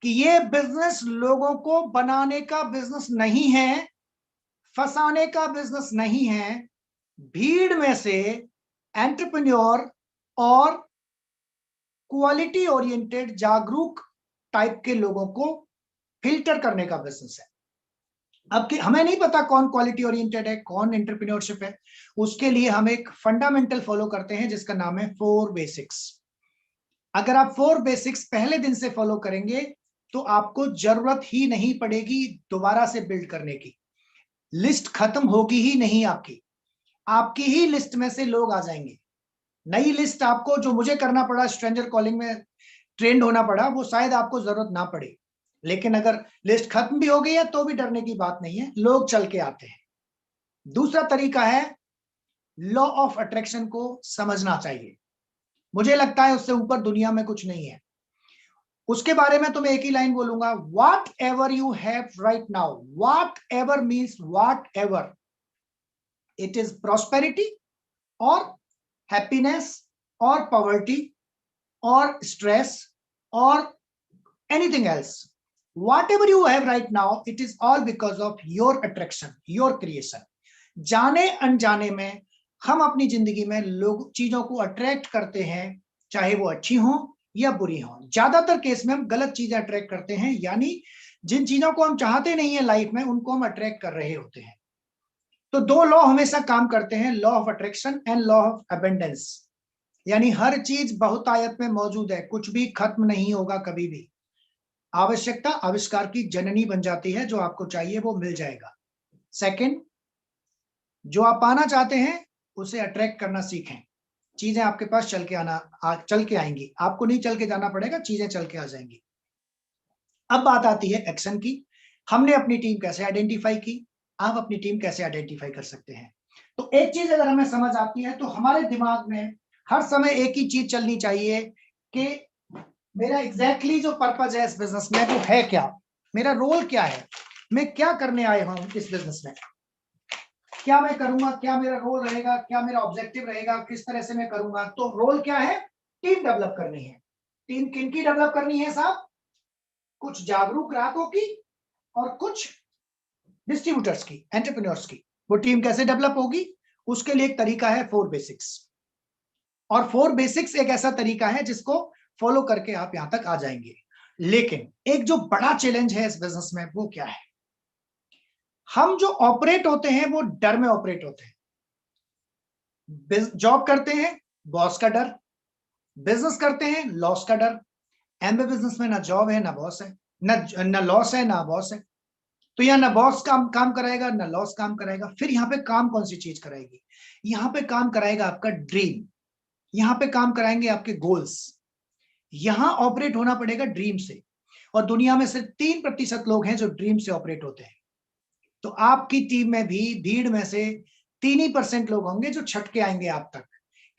कि ये बिजनेस लोगों को बनाने का बिजनेस नहीं है, फंसाने का बिजनेस नहीं है। भीड़ में से एंटरप्रेन्योर और क्वालिटी ओरिएंटेड जागरूक टाइप के लोगों को फिल्टर करने का बिजनेस है। अब हमें नहीं पता कौन क्वालिटी ओरिएंटेड है, कौन एंटरप्रेन्योरशिप है। उसके लिए हम एक फंडामेंटल फॉलो करते हैं जिसका नाम है 4 बेसिक्स। अगर आप 4 बेसिक्स पहले दिन से फॉलो करेंगे तो आपको जरूरत ही नहीं पड़ेगी दोबारा से बिल्ड करने की। लिस्ट खत्म होगी ही नहीं आपकी, आपकी ही लिस्ट में से लोग आ जाएंगे। नई लिस्ट आपको, जो मुझे करना पड़ा स्ट्रेंजर कॉलिंग में ट्रेंड होना पड़ा, वो शायद आपको जरूरत ना पड़े। लेकिन अगर लिस्ट खत्म भी हो गई है तो भी डरने की बात नहीं है, लोग चल के आते हैं। दूसरा तरीका है लॉ ऑफ अट्रैक्शन को समझना चाहिए। मुझे लगता है उससे ऊपर दुनिया में कुछ नहीं है। उसके बारे में तो मैं एक ही लाइन बोलूंगा, what ever you have right now, what ever means what ever, it is prosperity और हैप्पीनेस और पॉवर्टी और स्ट्रेस और anything else, Whatever you have right now, it is all because of your attraction, your creation. जाने अनजाने में हम अपनी जिंदगी में लोग चीजों को अट्रैक्ट करते हैं, चाहे वो अच्छी हो या बुरी हो। ज्यादातर केस में हम गलत चीजें अट्रैक्ट करते हैं, यानी जिन चीजों को हम चाहते नहीं है लाइफ में, उनको हम अट्रैक्ट कर रहे होते हैं। तो दो लॉ हमेशा काम करते हैं, law of attraction and law of abundance. यानी हर चीज बहुतायत में मौजूद है, कुछ भी खत्म नहीं होगा कभी भी। आवश्यकता आविष्कार की जननी बन जाती है, जो आपको चाहिए वो मिल जाएगा। सेकंड, जो आप पाना चाहते हैं उसे अट्रैक्ट करना सीखें। चीजें आपके पास चल के आएंगी, आपको नहीं चल के जाना पड़ेगा, चीजें चल के आ जाएंगी। अब बात आती है एक्शन की। हमने अपनी टीम कैसे आइडेंटिफाई की, आप अपनी टीम कैसे आइडेंटिफाई कर सकते हैं। तो एक चीज अगर हमें समझ आती है तो हमारे दिमाग में हर समय एक ही चीज चलनी चाहिए कि मेरा एग्जैक्टली जो पर्पज है इस बिजनेस में वो है क्या, मेरा रोल क्या है, मैं क्या करने आया हूं इस बिजनेस में, क्या मैं करूंगा, क्या मेरा रोल रहेगा, क्या मेरा ऑब्जेक्टिव रहेगा, किस तरह से मैं करूंगा। तो रोल क्या है, टीम डेवलप करनी है। टीम किनकी डेवलप करनी है साहब, कुछ जागरूक ग्राहकों की और कुछ डिस्ट्रीब्यूटर्स की, एंटरप्रेन्योर्स की। वो टीम कैसे डेवलप होगी, उसके लिए एक तरीका है 4 बेसिक्स। और 4 बेसिक्स एक ऐसा तरीका है जिसको फॉलो करके आप यहां तक आ जाएंगे। लेकिन एक जो बड़ा चैलेंज है इस बिजनेस में वो क्या है, हम जो ऑपरेट होते हैं वो डर में ऑपरेट होते हैं। जॉब करते हैं बॉस का डर, बिजनेस करते हैं लॉस का डर। एमबे बिजनेस में ना जॉब है ना बॉस है, ना लॉस है ना बॉस है। तो यहाँ ना बॉस काम कराएगा ना लॉस काम कराएगा। फिर यहाँ पे काम कौन सी चीज कराएगी, यहाँ पे काम कराएगा आपका ड्रीम, यहाँ पे काम कराएंगे आपके गोल्स। यहां ऑपरेट होना पड़ेगा ड्रीम से। और दुनिया में सिर्फ 3% लोग हैं जो ड्रीम से ऑपरेट होते हैं। तो आपकी टीम में भी भीड़ में से 3% लोग होंगे जो छटके आएंगे आप तक,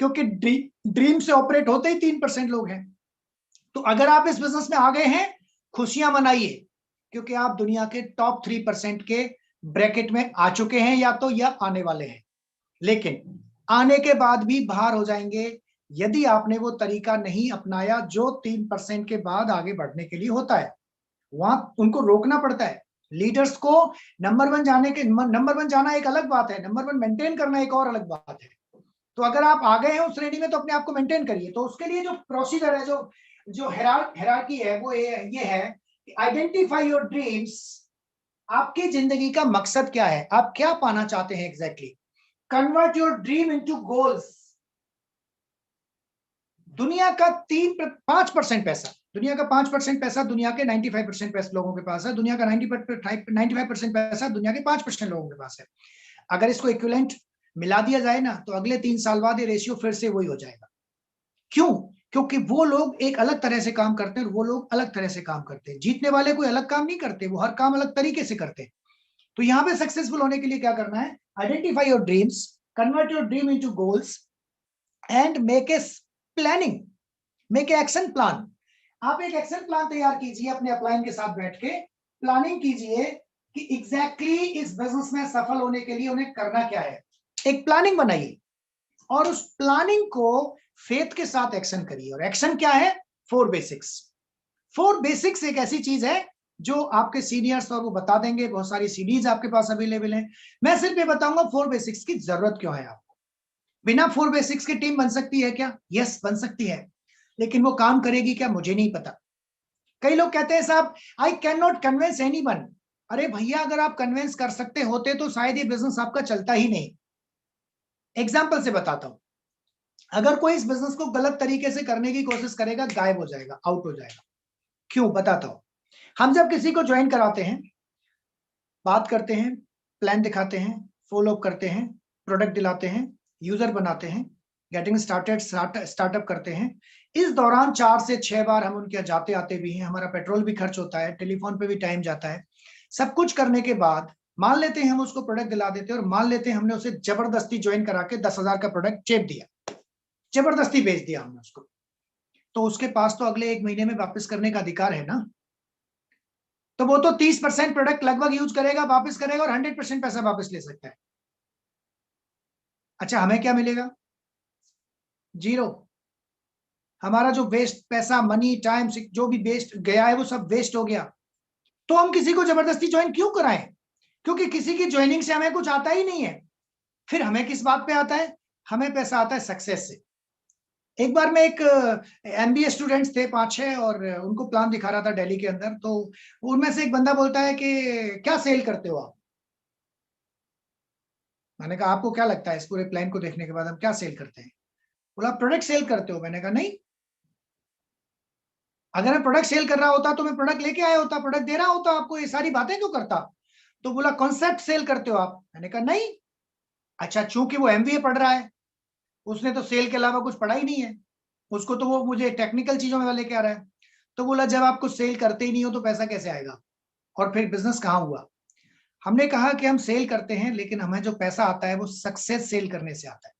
क्योंकि ड्रीम से ऑपरेट होते ही 3% लोग हैं। तो अगर आप इस बिजनेस में आ गए हैं, खुशियां मनाइए, क्योंकि आप दुनिया के टॉप 3% के ब्रैकेट में आ चुके हैं या आने वाले हैं। लेकिन आने के बाद भी बाहर हो जाएंगे यदि आपने वो तरीका नहीं अपनाया जो 3% के बाद आगे बढ़ने के लिए होता है। वहां उनको रोकना पड़ता है। लीडर्स को नंबर 1 जाना एक अलग बात है, नंबर 1 मेंटेन करना एक और अलग बात है। तो अगर आप आ गए हैं उस श्रेणी में तो अपने आप को मेंटेन करिए। तो उसके लिए जो प्रोसीजर है, जो जो हेरार्की है वो ये है कि आइडेंटिफाई योर ड्रीम्स। आपकी जिंदगी का मकसद क्या है, आप क्या पाना चाहते हैं exactly. Convert your dream into goals. दुनिया का 5% पैसा, दुनिया का 5% पैसा दुनिया के 95% पैसे लोगों के पास है। दुनिया का 95% पैसा दुनिया के 5% लोगों के पास है। अगर इसको इक्विवेलेंट मिला दिया जाए ना तो अगले 3 साल बाद ये रेशियो फिर से वही हो जाएगा। क्यों, क्योंकि वो लोग एक अलग तरह से काम करते हैं और वो लोग अलग तरह से काम करते हैं। जीतने वाले कोई अलग काम नहीं करते, वो हर काम अलग तरीके से करते हैं। तो यहाँ पे सक्सेसफुल होने के लिए क्या करना है, identify your dreams, convert your dream into goals and make a planning, make a action plan. आप एक एक्शन प्लान तैयार कीजिए, अपने अपलाइन के साथ बैठ के प्लानिंग कीजिए कि एग्जैक्टली इस बिजनेस में सफल होने के लिए उन्हें करना क्या है। एक प्लानिंग बनाइए और उस प्लानिंग को फेथ के साथ एक्शन करिए। और एक्शन क्या है, 4 बेसिक्स। 4 बेसिक्स एक ऐसी चीज है जो आपके सीनियर्स और वो बता देंगे, बहुत सारी सीडीज आपके पास अवेलेबल है। मैं सिर्फ ये बताऊंगा 4 बेसिक्स की जरूरत क्यों है आपको। बिना 4 बेसिक्स की टीम बन सकती है क्या, यस बन सकती है, लेकिन वो काम करेगी क्या मुझे नहीं पता। कई लोग कहते हैं साहब I can not convince anyone. अरे भैया, अगर आप कन्विंस कर सकते होते तो शायद ये बिजनेस आपका चलता ही नहीं। एग्जाम्पल से बताता हूं, अगर कोई इस बिजनेस को गलत तरीके से करने की कोशिश करेगा, गायब हो जाएगा, आउट हो जाएगा। क्यों, बताता हूं। हम जब किसी को ज्वाइन कराते हैं, बात करते हैं, प्लान दिखाते हैं, फॉलो अप करते हैं, प्रोडक्ट दिलाते हैं, यूजर बनाते हैं, गेटिंग स्टार्टेड स्टार्टअप करते हैं। इस दौरान 4 से 6 बार हम उनके जाते आते भी हैं, हमारा पेट्रोल भी खर्च होता है, टेलीफोन पे भी टाइम जाता है। सब कुछ करने के बाद मान लेते हैं हम उसको प्रोडक्ट दिला देते हैं और मान लेते हैं हमने उसे जबरदस्ती ज्वाइन करा के 10,000 का प्रोडक्ट चेप दिया, जबरदस्ती बेच दिया हमने उसको। तो उसके पास तो अगले 1 महीने में वापस करने का अधिकार है ना। तो वो तो 30% प्रोडक्ट लगभग यूज करेगा, वापस करेगा और 100% पैसा वापस ले सकता है। अच्छा, हमें क्या मिलेगा, जीरो। हमारा जो वेस्ट पैसा, मनी, टाइम, जो भी वेस्ट गया है वो सब वेस्ट हो गया। तो हम किसी को जबरदस्ती ज्वाइन क्यों कराएं? क्योंकि किसी की ज्वाइनिंग से हमें कुछ आता ही नहीं है। फिर हमें किस बात पे आता है? हमें पैसा आता है सक्सेस से। एक बार मैं एक एमबीए स्टूडेंट्स थे 5-6 और उनको प्लान दिखा रहा था दिल्ली के अंदर, तो उनमें से एक बंदा बोलता है कि क्या सेल करते हो आप? मैंने कहा आपको क्या लगता है इस पूरे प्लान को देखने के बाद हम क्या सेल करते हैं? बोला प्रोडक्ट सेल करते हो। मैंने कहा नहीं, अगर मैं प्रोडक्ट सेल कर रहा होता तो मैं प्रोडक्ट लेके आया होता, प्रोडक्ट दे रहा होता आपको, ये सारी बातें क्यों करता? तो बोला कॉन्सेप्ट सेल करते हो आप। मैंने कहा नहीं। अच्छा, चूंकि वो एमबीए पढ़ रहा है, उसने तो सेल के अलावा कुछ पढ़ा ही नहीं है, उसको तो वो मुझे टेक्निकल चीजों में लेके आ रहा है। तो बोला जब आप कुछ सेल करते ही नहीं हो तो पैसा कैसे आएगा और फिर बिजनेस कहाँ हुआ? हमने कहा कि हम सेल करते हैं, लेकिन हमें जो पैसा आता है वो सक्सेस सेल करने से आता है।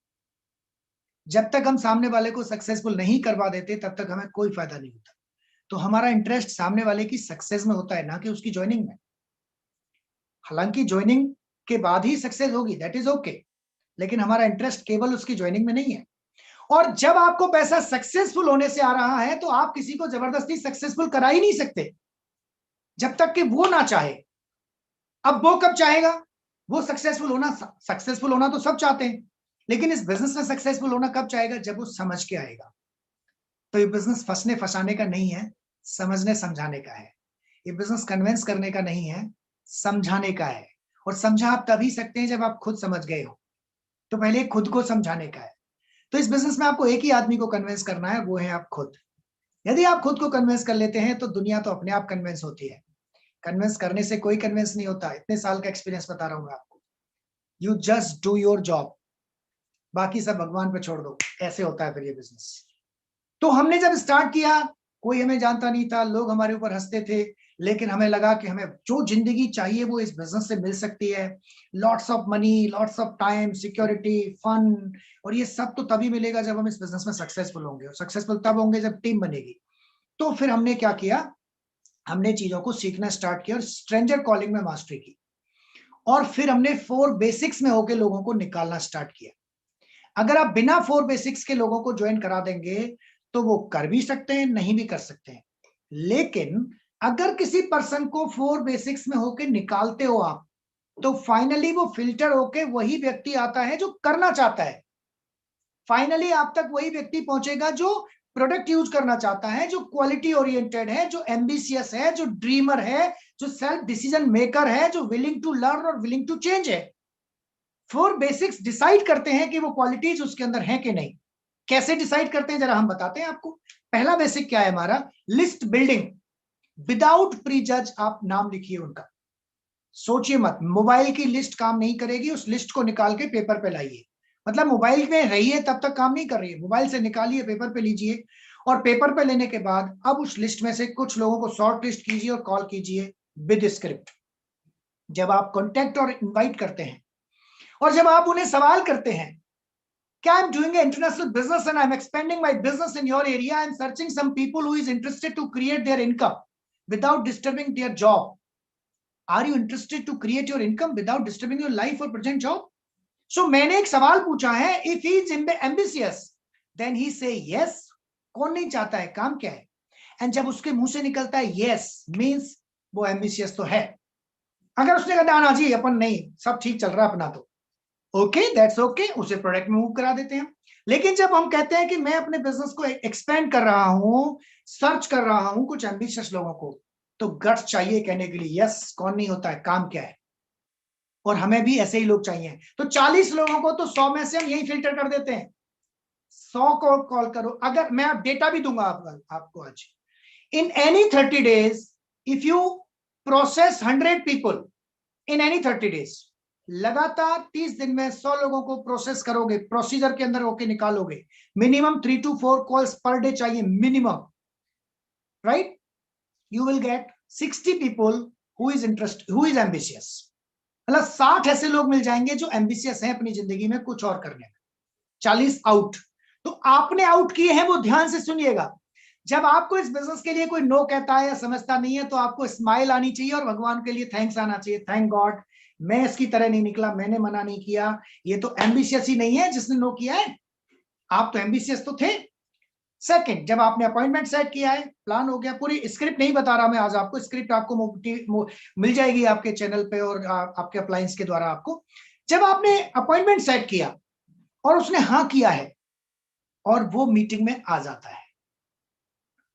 जब तक हम सामने वाले को सक्सेसफुल नहीं करवा देते तब तक हमें कोई फायदा नहीं होता। तो हमारा इंटरेस्ट सामने वाले की सक्सेस में होता है, ना कि उसकी ज्वाइनिंग में। हालांकि ज्वाइनिंग के बाद ही सक्सेस होगी, दैट इज ओके, लेकिन हमारा इंटरेस्ट केवल उसकी ज्वाइनिंग में नहीं है। और जब आपको पैसा सक्सेसफुल होने से आ रहा है तो आप किसी को जबरदस्ती सक्सेसफुल करा ही नहीं सकते जब तक कि वो ना चाहे। अब वो कब चाहेगा? वो सक्सेसफुल होना तो सब चाहते हैं, लेकिन इस बिजनेस में सक्सेसफुल होना कब चाहेगा? जब वो समझ के आएगा। तो ये बिजनेस फंसने फंसाने का नहीं है, समझने समझाने का है। ये बिजनेस कन्विंस करने का नहीं है, समझाने का है। और समझा आप तभी सकते हैं जब आप खुद समझ गए हो। तो पहले खुद को समझाने का है। तो इस बिजनेस में आपको एक ही आदमी को कन्विंस करना है, वो है आप खुद। यदि आप खुद को कन्विंस कर लेते हैं तो दुनिया तो अपने आप कन्विंस होती है। कन्विंस करने से कोई कन्विंस नहीं होता। इतने साल का एक्सपीरियंस बता रहा हूं मैं आपको। You just do your job, बाकी सब भगवान पे छोड़ दो। ऐसे होता है फिर ये बिजनेस। तो हमने जब स्टार्ट किया, कोई हमें जानता नहीं था, लोग हमारे ऊपर हंसते थे, लेकिन हमें लगा कि हमें जो जिंदगी चाहिए वो इस बिजनेस से मिल सकती है। Lots of money, lots of time, security, fun, और ये सब तो तभी मिलेगा जब हम इस बिजनेस में सक्सेसफुल होंगे। और सक्सेसफुल तब होंगे जब टीम बनेगी। तो फिर हमने क्या किया? हमने चीजों को सीखना स्टार्ट किया और स्ट्रेंजर कॉलिंग में मास्टरी की। और फिर हमने 4 बेसिक्स में होकर लोगों को निकालना स्टार्ट किया। अगर आप बिना 4 बेसिक्स के लोगों को ज्वाइन करा देंगे तो वो कर भी सकते हैं, नहीं भी कर सकते हैं। लेकिन अगर किसी पर्सन को 4 बेसिक्स में होके निकालते हो आप, तो फाइनली वो फिल्टर होके वही व्यक्ति आता है जो करना चाहता है। फाइनली आप तक वही व्यक्ति पहुंचेगा जो प्रोडक्ट यूज करना चाहता है, जो क्वालिटी ओरिएंटेड है, जो एम्बिशियस है, जो ड्रीमर है, जो सेल्फ डिसीजन मेकर है, जो विलिंग टू लर्न और विलिंग टू चेंज है। 4 बेसिक्स डिसाइड करते हैं कि वो क्वालिटीज उसके अंदर है कि नहीं। कैसे डिसाइड करते हैं जरा हम बताते हैं आपको। पहला बेसिक क्या है हमारा? लिस्ट बिल्डिंग विदाउट प्री जज। आप नाम लिखिए उनका, सोचिए मत। मोबाइल की लिस्ट काम नहीं करेगी, उस लिस्ट को निकाल के पेपर पे लाइए। मतलब मोबाइल में रही है तब तक काम नहीं कर रही है, मोबाइल से निकालिए, पेपर पे लीजिए। और पेपर पे लेने के बाद अब उस लिस्ट में से कुछ लोगों को शॉर्ट लिस्ट कीजिए और कॉल कीजिए विद स्क्रिप्ट। जब आप कॉन्टेक्ट और इनवाइट करते हैं और जब आप उन्हें सवाल करते हैं, क्या I'm doing an international business and I'm expanding my business in your area, I'm searching some people who is interested to create their income without disturbing their job. Are you interested to create your income without disturbing your life or present job? So मैंने एक सवाल पूछा है, if he is ambitious then he say yes. कौन नहीं चाहता है? काम क्या है? एंड जब उसके मुंह से निकलता है yes, means वो ambitious तो है। अगर उसने कहा ना जी अपन नहीं, सब ठीक चल रहा है अपना, तो ओके, दैट्स ओके, उसे प्रोडक्ट में मूव करा देते हैं। लेकिन जब हम कहते हैं कि मैं अपने बिजनेस को एक्सपेंड कर रहा हूं, सर्च कर रहा हूं कुछ एम्बिशियस लोगों को, तो गट्स चाहिए कहने के लिए यस। कौन नहीं होता है? काम क्या है? और हमें भी ऐसे ही लोग चाहिए। तो 40 लोगों को तो 100 में से हम यही फिल्टर कर देते हैं। 100 को कॉल करो। अगर मैं आप डेटा भी दूंगा आपको आज, in any 30 days if you process 100 people in any 30 days, लगातार 30 दिन में 100 लोगों को प्रोसेस करोगे, प्रोसीजर के अंदर होके निकालोगे, minimum 3 to 4 calls per day चाहिए minimum, right? You will get 60 people who is ambitious. मतलब 60 ऐसे लोग मिल जाएंगे जो एम्बिशियस हैं अपनी जिंदगी में कुछ और करने में। 40 आउट। तो आपने आउट किए हैं, वो ध्यान से सुनिएगा। जब आपको इस बिजनेस के लिए कोई नो कहता है या समझता नहीं है, तो आपको स्माइल आनी चाहिए और भगवान के लिए थैंक्स आना चाहिए। थैंक गॉड, मैं इसकी तरह नहीं निकला, मैंने मना नहीं किया। ये तो एम्बिशियस ही नहीं है जिसने नो किया है, आप तो एम्बिशियस तो थे। सेकंड, जब आपने अपॉइंटमेंट सेट किया है, प्लान हो गया, पूरी स्क्रिप्ट नहीं बता रहा मैं आज आपको, स्क्रिप्ट आपको मिल जाएगी आपके चैनल पे और आपके अप्लायंस के द्वारा आपको। जब आपने अपॉइंटमेंट सेट किया और उसने हाँ किया है और वो मीटिंग में आ जाता है,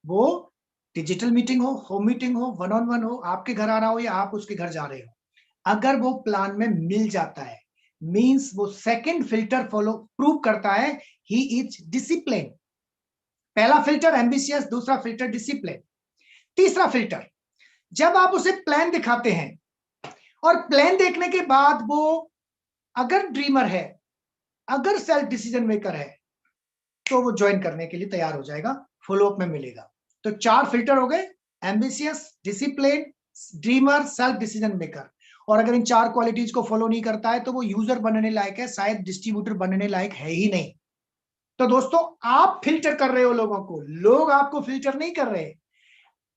वो डिजिटल मीटिंग हो, होम मीटिंग हो, वन ऑन वन हो, आपके घर आना हो या आप उसके घर जा रहे हो, अगर वो प्लान में मिल जाता है, मींस वो सेकंड फिल्टर फॉलो प्रूव करता है, ही इज डिसिप्लिन। पहला फिल्टर एम्बिशियस, दूसरा फिल्टर डिसिप्लिन। तीसरा फिल्टर, जब आप उसे प्लान दिखाते हैं और प्लान देखने के बाद वो अगर ड्रीमर है, अगर सेल्फ डिसीजन मेकर है, तो वो ज्वाइन करने के लिए तैयार हो जाएगा, फॉलो अप में मिलेगा। तो 4 फिल्टर हो गए, ambitious, discipline, dreamer, self decision maker. और अगर इन 4 क्वालिटीज को फॉलो नहीं करता है तो वो यूजर बनने लायक है, शायद डिस्ट्रीब्यूटर बनने लायक है ही नहीं। तो दोस्तों, आप फिल्टर कर रहे हो लोगों को, लोग आपको फिल्टर नहीं कर रहे।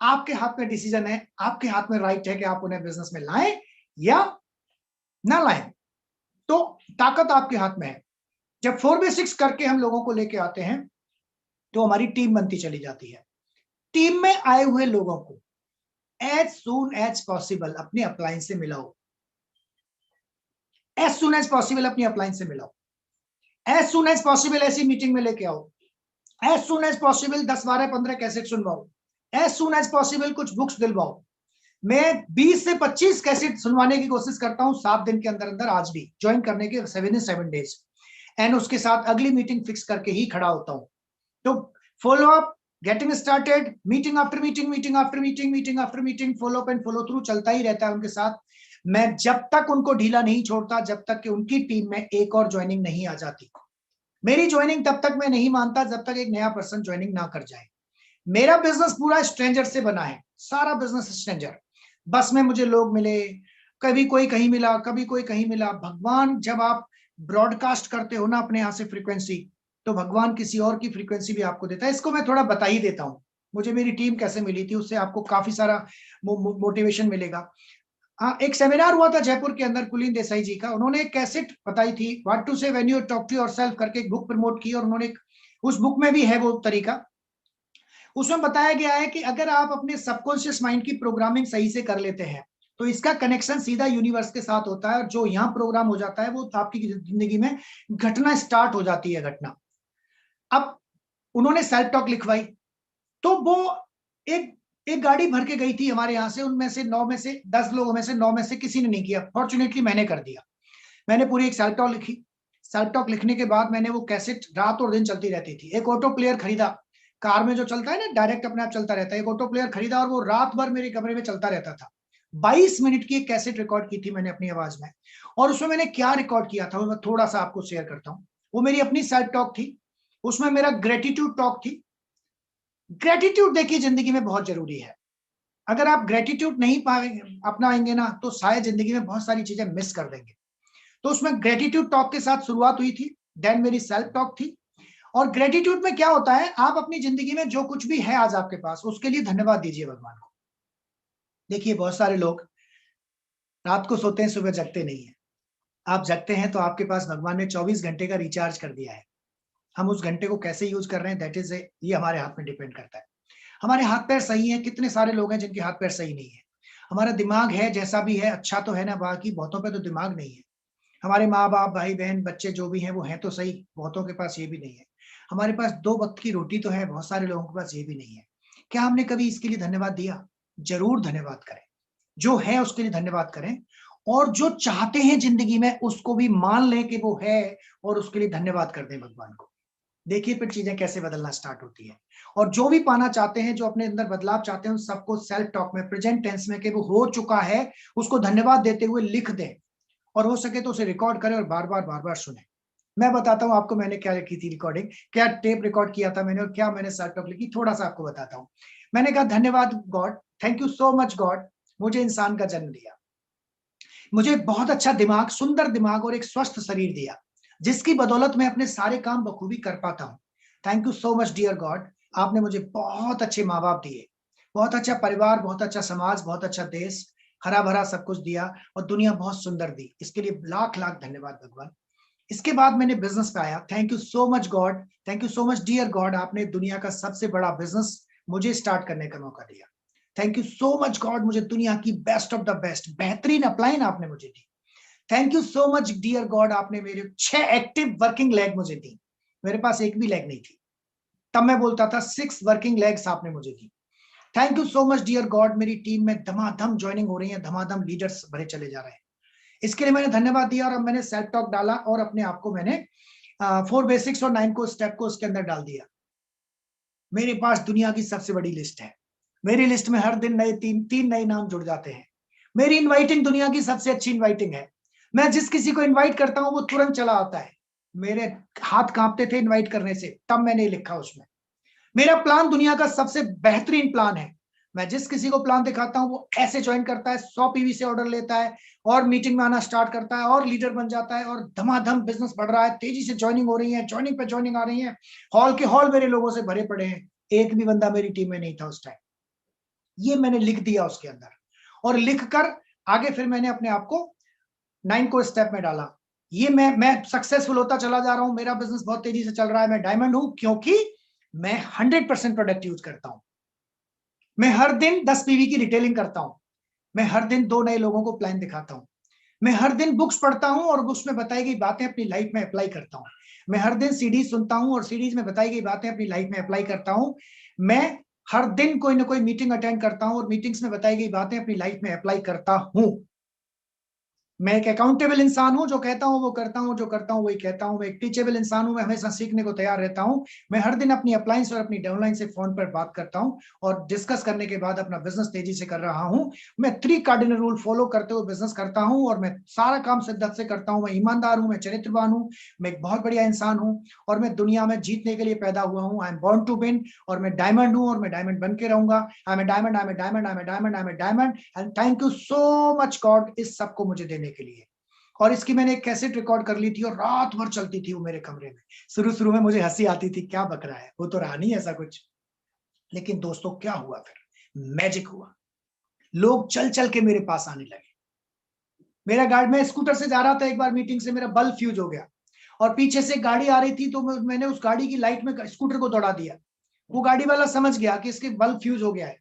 आपके हाथ में डिसीजन है, आपके हाथ में राइट है कि आप उन्हें बिजनेस में लाएं या ना लाएं। तो ताकत आपके हाथ में है। जब 4 by 6 करके हम लोगों को लेके आते हैं तो हमारी टीम बनती चली जाती है। टीम में आए हुए लोगों को एज सून एज पॉसिबल अपने अप्लायंस से मिलाओ, एज सून एज पॉसिबल अपनी अप्लायंस से मिलाओ, एज सून एज पॉसिबल ऐसी मीटिंग में लेके आओ, as soon as possible 10, 12, 15 cassette सुनवाओ, एज सून एज पॉसिबल कुछ बुक्स दिलवाओ। मैं 20 से 25 कैसेट सुनवाने की कोशिश करता हूं 7 दिन के अंदर अंदर, आज भी ज्वाइन करने के 7 days, एंड उसके साथ अगली मीटिंग फिक्स करके ही खड़ा होता हूं। तो follow up, getting started, meeting after meeting, meeting after meeting, meeting after meeting, follow up and follow through चलता ही रहता है उनके साथ। मैं जब तक उनको ढीला नहीं छोड़ता, जब तक कि उनकी टीम में एक और ज्वाइनिंग नहीं आ जाती। मेरी ज्वाइनिंग तब तक मैं नहीं मानता जब तक एक नया पर्सन ज्वाइनिंग ना कर जाए। मेरा बिजनेस पूरा स्ट्रेंजर से बना है, सारा बिजनेस स्ट्रेंजर। बस में मुझे लोग मिले, कभी कोई कहीं मिला, कभी कोई कहीं मिला। भगवान, जब आप ब्रॉडकास्ट करते हो ना अपने यहाँ से फ्रीक्वेंसी, तो भगवान किसी और की फ्रीक्वेंसी भी आपको देता है। इसको मैं थोड़ा बता ही देता हूँ, मुझे मेरी टीम कैसे मिली थी, उससे आपको काफी सारा मोटिवेशन मिलेगा। हाँ, एक सेमिनार हुआ था जयपुर के अंदर, कुलीन देसाई जी का, उन्होंने एक कैसेट बताई थी, what to say when you talk to yourself करके, एक बुक प्रमोट की, और उन्होंने उस बुक में भी है वो तरीका। उसमें बताया गया है कि अगर आप अपने सबकॉन्शियस माइंड की प्रोग्रामिंग सही से कर लेते हैं तो इसका कनेक्शन सीधा यूनिवर्स के साथ होता है, और जो यहाँ प्रोग्राम हो जाता है वो आपकी जिंदगी में घटना स्टार्ट हो जाती है, घटना। अब उन्होंने सेल्फ टॉक लिखवाई, तो वो एक एक गाड़ी भर के गई थी हमारे यहाँ से, उनमें से 9 में से 10 लोगों में से 9 में से किसी ने नहीं किया, फॉर्चुनेटली मैंने कर दिया। मैंने पूरी एक सेल्फ टॉक लिखी। सेल्फ टॉक लिखने के बाद मैंने वो कैसेट रात और दिन चलती रहती थी। एक ऑटो प्लेयर खरीदा, कार में जो चलता है ना, डायरेक्ट अपने आप चलता रहता है, एक ऑटो प्लेयर खरीदा और वो रात भर मेरे कमरे में चलता रहता था। 22 मिनट की एक कैसेट रिकॉर्ड की थी मैंने अपनी आवाज में। और उसमें मैंने क्या रिकॉर्ड किया था वो मैं थोड़ा सा आपको शेयर करता हूँ। वो मेरी अपनी सेल्फ टॉक थी, उसमें मेरा ग्रेटिट्यूड टॉक थी। ग्रेटिट्यूड देखिए जिंदगी में बहुत जरूरी है। अगर आप ग्रेटिट्यूड नहीं पाएंगे, अपनाएंगे ना, तो शायद जिंदगी में बहुत सारी चीजें मिस कर देंगे। तो उसमें ग्रेटिट्यूड टॉक के साथ शुरुआत हुई थी, देन मेरी सेल्फ टॉक थी। और ग्रेटिट्यूड में क्या होता है, आप अपनी जिंदगी में जो कुछ भी है आज आपके पास, उसके लिए धन्यवाद दीजिए भगवान को। देखिए बहुत सारे लोग रात को सोते हैं, सुबह जगते नहीं है। आप जगते हैं तो आपके पास भगवान ने 24 घंटे का रिचार्ज कर दिया है। हम उस घंटे को कैसे यूज कर रहे हैं, दैट इज ये हमारे हाथ में डिपेंड करता है। हमारे हाथ पैर सही है, कितने सारे लोग हैं जिनके हाथ पैर सही नहीं है। हमारा दिमाग है जैसा भी है, अच्छा तो है ना, बाकी बहुतों पे तो दिमाग नहीं है। हमारे माँ बाप, भाई बहन, बच्चे जो भी हैं वो हैं तो सही, बहुतों के पास ये भी नहीं है। हमारे पास 2 वक्त की रोटी तो है, बहुत सारे लोगों के पास ये भी नहीं है। क्या हमने कभी इसके लिए धन्यवाद दिया? जरूर धन्यवाद करें, जो है उसके लिए धन्यवाद करें। और जो चाहते हैं जिंदगी में उसको भी मान लें कि वो है, और उसके लिए धन्यवाद कर दें भगवान को। देखिए फिर चीजें कैसे बदलना स्टार्ट होती है। और जो भी पाना चाहते हैं, जो अपने अंदर बदलाव चाहते हैं, उन सबको सेल्फ टॉक में, प्रेजेंट टेंस में कि वो हो चुका है, उसको धन्यवाद देते हुए लिख दें। और हो सके तो उसे रिकॉर्ड करें और बार बार सुने। मैं बताता हूँ आपको मैंने क्या लिखी थी रिकॉर्डिंग, क्या टेप रिकॉर्ड किया था मैंने, और क्या मैंने सेल्फ टॉक लिखी, थोड़ा सा आपको बताता हूँ। मैंने कहा, धन्यवाद God, thank you so much God, मुझे इंसान का जन्म दिया, मुझे बहुत अच्छा दिमाग, सुंदर दिमाग और एक स्वस्थ शरीर दिया, जिसकी बदौलत मैं अपने सारे काम बखूबी कर पाता हूँ। Thank you so much dear God, आपने मुझे बहुत अच्छे माँ बाप दिए, बहुत अच्छा परिवार, बहुत अच्छा समाज, बहुत अच्छा देश, हरा भरा सब कुछ दिया, और दुनिया बहुत सुंदर दी। इसके लिए लाख लाख धन्यवाद भगवान। इसके बाद मैंने बिजनेस पे आया। Thank you so much God, thank you so much dear God, आपने दुनिया का सबसे बड़ा बिजनेस मुझे स्टार्ट करने का मौका दिया। Thank you so much God, मुझे दुनिया की बेस्ट ऑफ द बेस्ट बेहतरीन अपलाइन आपने मुझे दी। Thank you so much dear God, आपने मेरे 6 एक्टिव वर्किंग लेग मुझे दी। मेरे पास एक भी लेग नहीं थी, तब मैं बोलता था 6 वर्किंग लेग्स आपने मुझे दी। Thank you so much dear God, मेरी टीम में धमाधम ज्वाइनिंग हो रही है, धमाधम लीडर्स भरे चले जा रहे हैं। इसके लिए मैंने धन्यवाद दिया और अब मैंने सेल्फ टॉक डाला और अपने आप को मैंने 4 बेसिक्स और 9 को स्टेप को उसके अंदर डाल दिया। मेरे पास दुनिया की सबसे बड़ी लिस्ट है। मेरी लिस्ट में हर दिन नए तीन नए नाम जुड़ जाते हैं। मेरी इनवाइटिंग दुनिया की सबसे अच्छी इनवाइटिंग है। मैं जिस किसी को इनवाइट करता हूं वो तुरंत चला आता है। मेरे हाथ कांपते थे इनवाइट करने से, तब मैंने लिखा उसमें। मेरा प्लान दुनिया का सबसे बेहतरीन प्लान है। मैं जिस किसी को प्लान दिखाता हूं वो ऐसे ज्वाइन करता है, 100 पीवी से ऑर्डर लेता है और मीटिंग में आना स्टार्ट करता है और लीडर बन जाता है और धमाधम बिजनेस बढ़ रहा है, तेजी से ज्वाइनिंग हो रही है, ज्वाइनिंग पे ज्वाइनिंग आ रही है, हॉल के हॉल मेरे लोगों से भरे पड़े हैं। एक भी बंदा मेरी टीम में नहीं था उस टाइम। ये मैंने लिख दिया उसके अंदर और लिखकर आगे फिर मैंने अपने आप को 9 को स्टेप में डाला। ये मैं सक्सेसफुल होता चला जा रहा हूं, मेरा बिजनेस बहुत तेजी से चल रहा है, मैं डायमंड हूं क्योंकि मैं 100% प्रोडक्ट यूज करता हूं। मैं हर दिन 10 पीवी की रिटेलिंग करता हूं। मैं हर दिन 2 नए लोगों को प्लान दिखाता हूं। मैं हर दिन बुक्स पढ़ता हूं और बुक्स में बताई गई बातें अपनी लाइफ में अप्लाई करता हूं। मैं हर दिन सीडीज सुनता हूं और सीडीज में बताई गई बातें अपनी लाइफ में अप्लाई करता हूं। मैं हर दिन कोई ना कोई मीटिंग अटेंड करता हूं और मीटिंग्स में बताई गई बातें अपनी लाइफ में अप्लाई करता हूं। मैं एक अकाउंटेबल इंसान हूं, जो कहता हूं वो करता हूं, जो करता हूं वही कहता हूं। मैं एक टीचेबल इंसान हूं, मैं हमेशा सीखने को तैयार रहता हूं। मैं हर दिन अपनी अपलाइंस और अपनी डाउनलाइन से फोन पर बात करता हूं और डिस्कस करने के बाद अपना बिजनेस तेजी से कर रहा हूं। मैं 3 कार्डिनल रूल फॉलो करते हुए बिजनेस करता हूं और मैं सारा काम शिद्दत से करता हूं। मैं ईमानदार हूं, मैं चरित्रवान हूं, मैं एक बहुत बढ़िया इंसान हूं और मैं दुनिया में जीतने के लिए पैदा हुआ हूं। I am born to win और मैं डायमंड हूं और मैं डायमंड बन के रहूंगा। I am a diamond, I am a diamond, I am a diamond, I am a diamond and thank you so much God इस सबको मुझे देने के लिए। और इसकी मैंने एक कैसेट रिकॉर्ड कर ली थी और रात भर चलती थी वो मेरे कमरे में। शुरू शुरू में मुझे हंसी आती थी, क्या बक रहा है, वो तो रहा नहीं ऐसा कुछ। लेकिन दोस्तों क्या हुआ फिर, मैजिक हुआ। लोग चल चल के मेरे पास आने लगे। मेरा गाड़ी, मैं स्कूटर से जा रहा था एक बार मीटिंग से, मेरा बल्ब फ्यूज हो गया और पीछे से गाड़ी आ रही थी तो मैंने उस गाड़ी की लाइट में स्कूटर को दौड़ा दिया। वो गाड़ी वाला समझ गया कि इसके बल्ब फ्यूज हो गया है।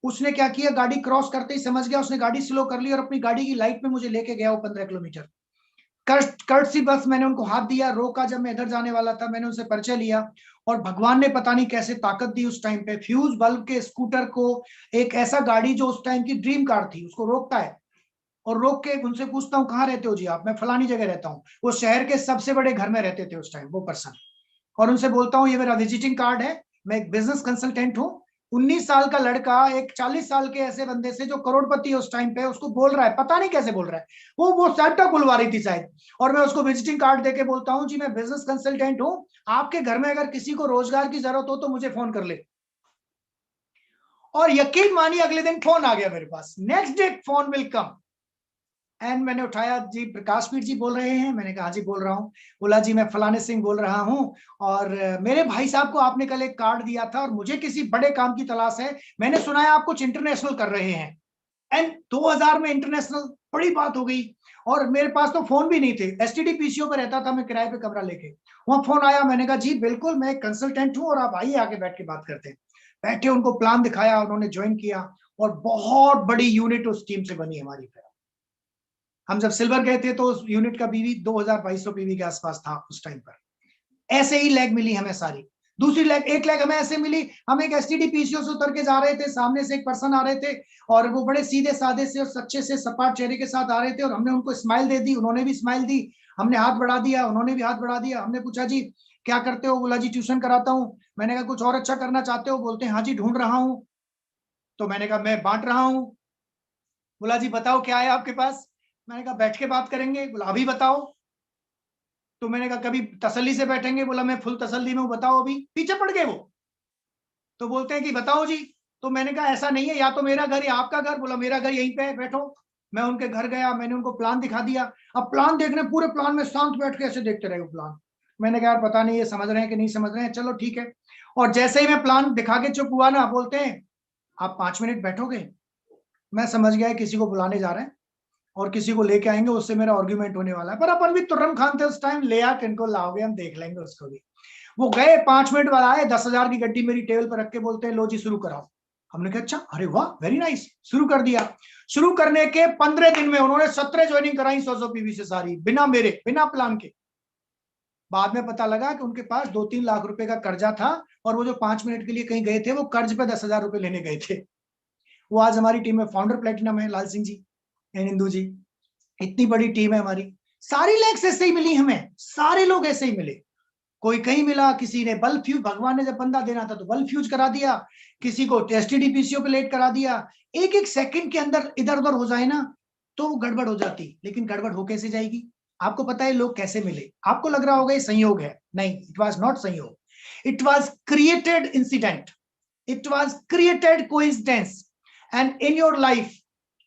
उसने क्या किया, गाड़ी क्रॉस करते ही समझ गया, उसने गाड़ी स्लो कर ली और अपनी गाड़ी की लाइट में मुझे लेके गया वो 15 किलोमीटर। कर्ट सी बस मैंने उनको हाथ दिया, रोका। जब मैं इधर जाने वाला था मैंने उनसे परिचय लिया और भगवान ने पता नहीं कैसे ताकत दी उस टाइम पे, फ्यूज बल्ब के स्कूटर को एक ऐसा गाड़ी जो उस टाइम की ड्रीम कार थी उसको रोकता है और रोक के उनसे पूछता हूँ कहाँ रहते हो जी आप, मैं फलानी जगह रहता हूँ। वो शहर के सबसे बड़े घर में रहते थे उस टाइम वो पर्सन। और उनसे बोलता हूँ ये मेरा विजिटिंग कार्ड है, मैं एक बिजनेस कंसल्टेंट हूँ। 19 साल का लड़का एक 40 साल के ऐसे बंदे से जो करोड़पति है उस टाइम पे, उसको बोल रहा है, पता नहीं कैसे बोल रहा है, वो सैंटा बुलवा रही थी शायद। और मैं उसको विजिटिंग कार्ड देके बोलता हूँ जी मैं बिजनेस कंसल्टेंट हूँ, आपके घर में अगर किसी को रोजगार की जरूरत हो तो मुझे फोन कर ले। और यकीन मानिए अगले दिन फोन आ गया मेरे पास, next day phone will come. And मैंने उठाया, जी प्रकाशवीर जी बोल रहे हैं? मैंने कहा जी बोल रहा हूँ। बोला जी मैं फलाने सिंह बोल रहा हूँ और मेरे भाई साहब को आपने कल एक कार्ड दिया था और मुझे किसी बड़े काम की तलाश है, मैंने सुना है आप कुछ इंटरनेशनल कर रहे हैं। एंड 2000 में इंटरनेशनल बड़ी बात हो गई। और मेरे पास तो फोन भी नहीं थे, एसटीडी पीसीओ पर रहता था मैं किराए पे कमरा लेके। वहां फोन आया, मैंने कहा जी बिल्कुल मैं एक कंसल्टेंट हूँ और आप आइए आके बैठ के बात करते हैं। बैठे, उनको प्लान दिखाया, उन्होंने ज्वाइन किया और बहुत बड़ी यूनिट उस टीम से बनी हमारी फिर। हम जब सिल्वर गए थे तो उस यूनिट का पीवी 2200 पीवी के आसपास था उस टाइम पर। ऐसे ही लैग मिली हमें सारी। दूसरी लैग, एक लैग हमें ऐसे मिली, हम एक एसटीडी पीसीओ से उतर के जा रहे थे, सामने से एक पर्सन आ रहे थे और वो बड़े सीधे साधे से और सच्चे से सपाट चेहरे के साथ आ रहे थे और हमने उनको स्माइल दे दी, उन्होंने भी स्माइल दी। हमने हाथ बढ़ा दिया, उन्होंने भी हाथ बढ़ा दिया। हमने पूछा जी क्या करते हो? बोला जी ट्यूशन कराता हूँ। मैंने कहा कुछ और अच्छा करना चाहते हो? बोलते हैं हाँ जी ढूंढ रहा हूँ। तो मैंने कहा मैं बांट रहा हूँ। बोला जी बताओ क्या है आपके पास? मैंने कहा बैठ के बात करेंगे। बोला अभी बताओ। तो मैंने कहा कभी तसल्ली से बैठेंगे? बोला मैं फुल तसल्ली में हूं, बताओ अभी। पीछे पड़ गए वो। तो बोलते हैं कि बताओ जी। तो मैंने कहा ऐसा नहीं है, या तो मेरा घर या आपका घर। बोला मेरा घर यहीं पे है, बैठो। मैं उनके घर गया, मैंने उनको प्लान दिखा दिया। अब प्लान देखने, पूरे प्लान में शांत बैठ के ऐसे देखते रहे वो प्लान। मैंने कहा यार पता नहीं ये समझ रहे हैं कि नहीं समझ रहे हैं, चलो ठीक है। और जैसे ही मैं प्लान दिखा के चुप हुआ ना, बोलते हैं आप 5 मिनट बैठोगे? मैं समझ गया किसी को बुलाने जा रहे हैं और किसी को लेके आएंगे, उससे मेरा आर्ग्यूमेंट होने वाला है। पर अपन भी तुर्रम खान थे उस टाइम, ले आ किनको लाओगे, हम देख लेंगे उसको भी। वो गए, 5 मिनट बाद आए, 10,000 की गड्डी मेरी टेबल पर रख के बोलते हैं लो जी शुरू कराओ। हमने कहा अच्छा, अरे वाह वेरी नाइस, शुरू कर दिया। शुरू करने के 15 दिन में उन्होंने 17 ज्वाइनिंग कराई 100 पीवी से सारी, बिना मेरे, बिना प्लान के। बाद में पता लगा कि उनके पास 2-3 लाख रुपए का कर्जा था, और वो जो 5 मिनट के लिए कहीं गए थे, वो कर्ज पे 10,000 रुपए लेने गए थे। वो आज हमारी टीम में फाउंडर प्लेटिनम है, लाल सिंह जी एंड इंदू जी। इतनी बड़ी टीम है हमारी, सारी लेग्स ऐसे ही मिली हमें, सारे लोग ऐसे ही मिले। कोई कहीं मिला, किसी ने बल्ब फ्यूज, भगवान ने जब बंदा देना था तो बल्ब फ्यूज करा दिया, किसी को एसटीडी पीसीओ पे लेट करा दिया। एक एक सेकंड के अंदर इधर उधर हो जाए ना तो गड़बड़ हो जाती। लेकिन गड़बड़ हो कैसे जाएगी? आपको पता है लोग कैसे मिले? आपको लग रहा होगा ये संयोग है, नहीं, इट वाज नॉट संयोग, it was created incident, it was created coincidence. And in your life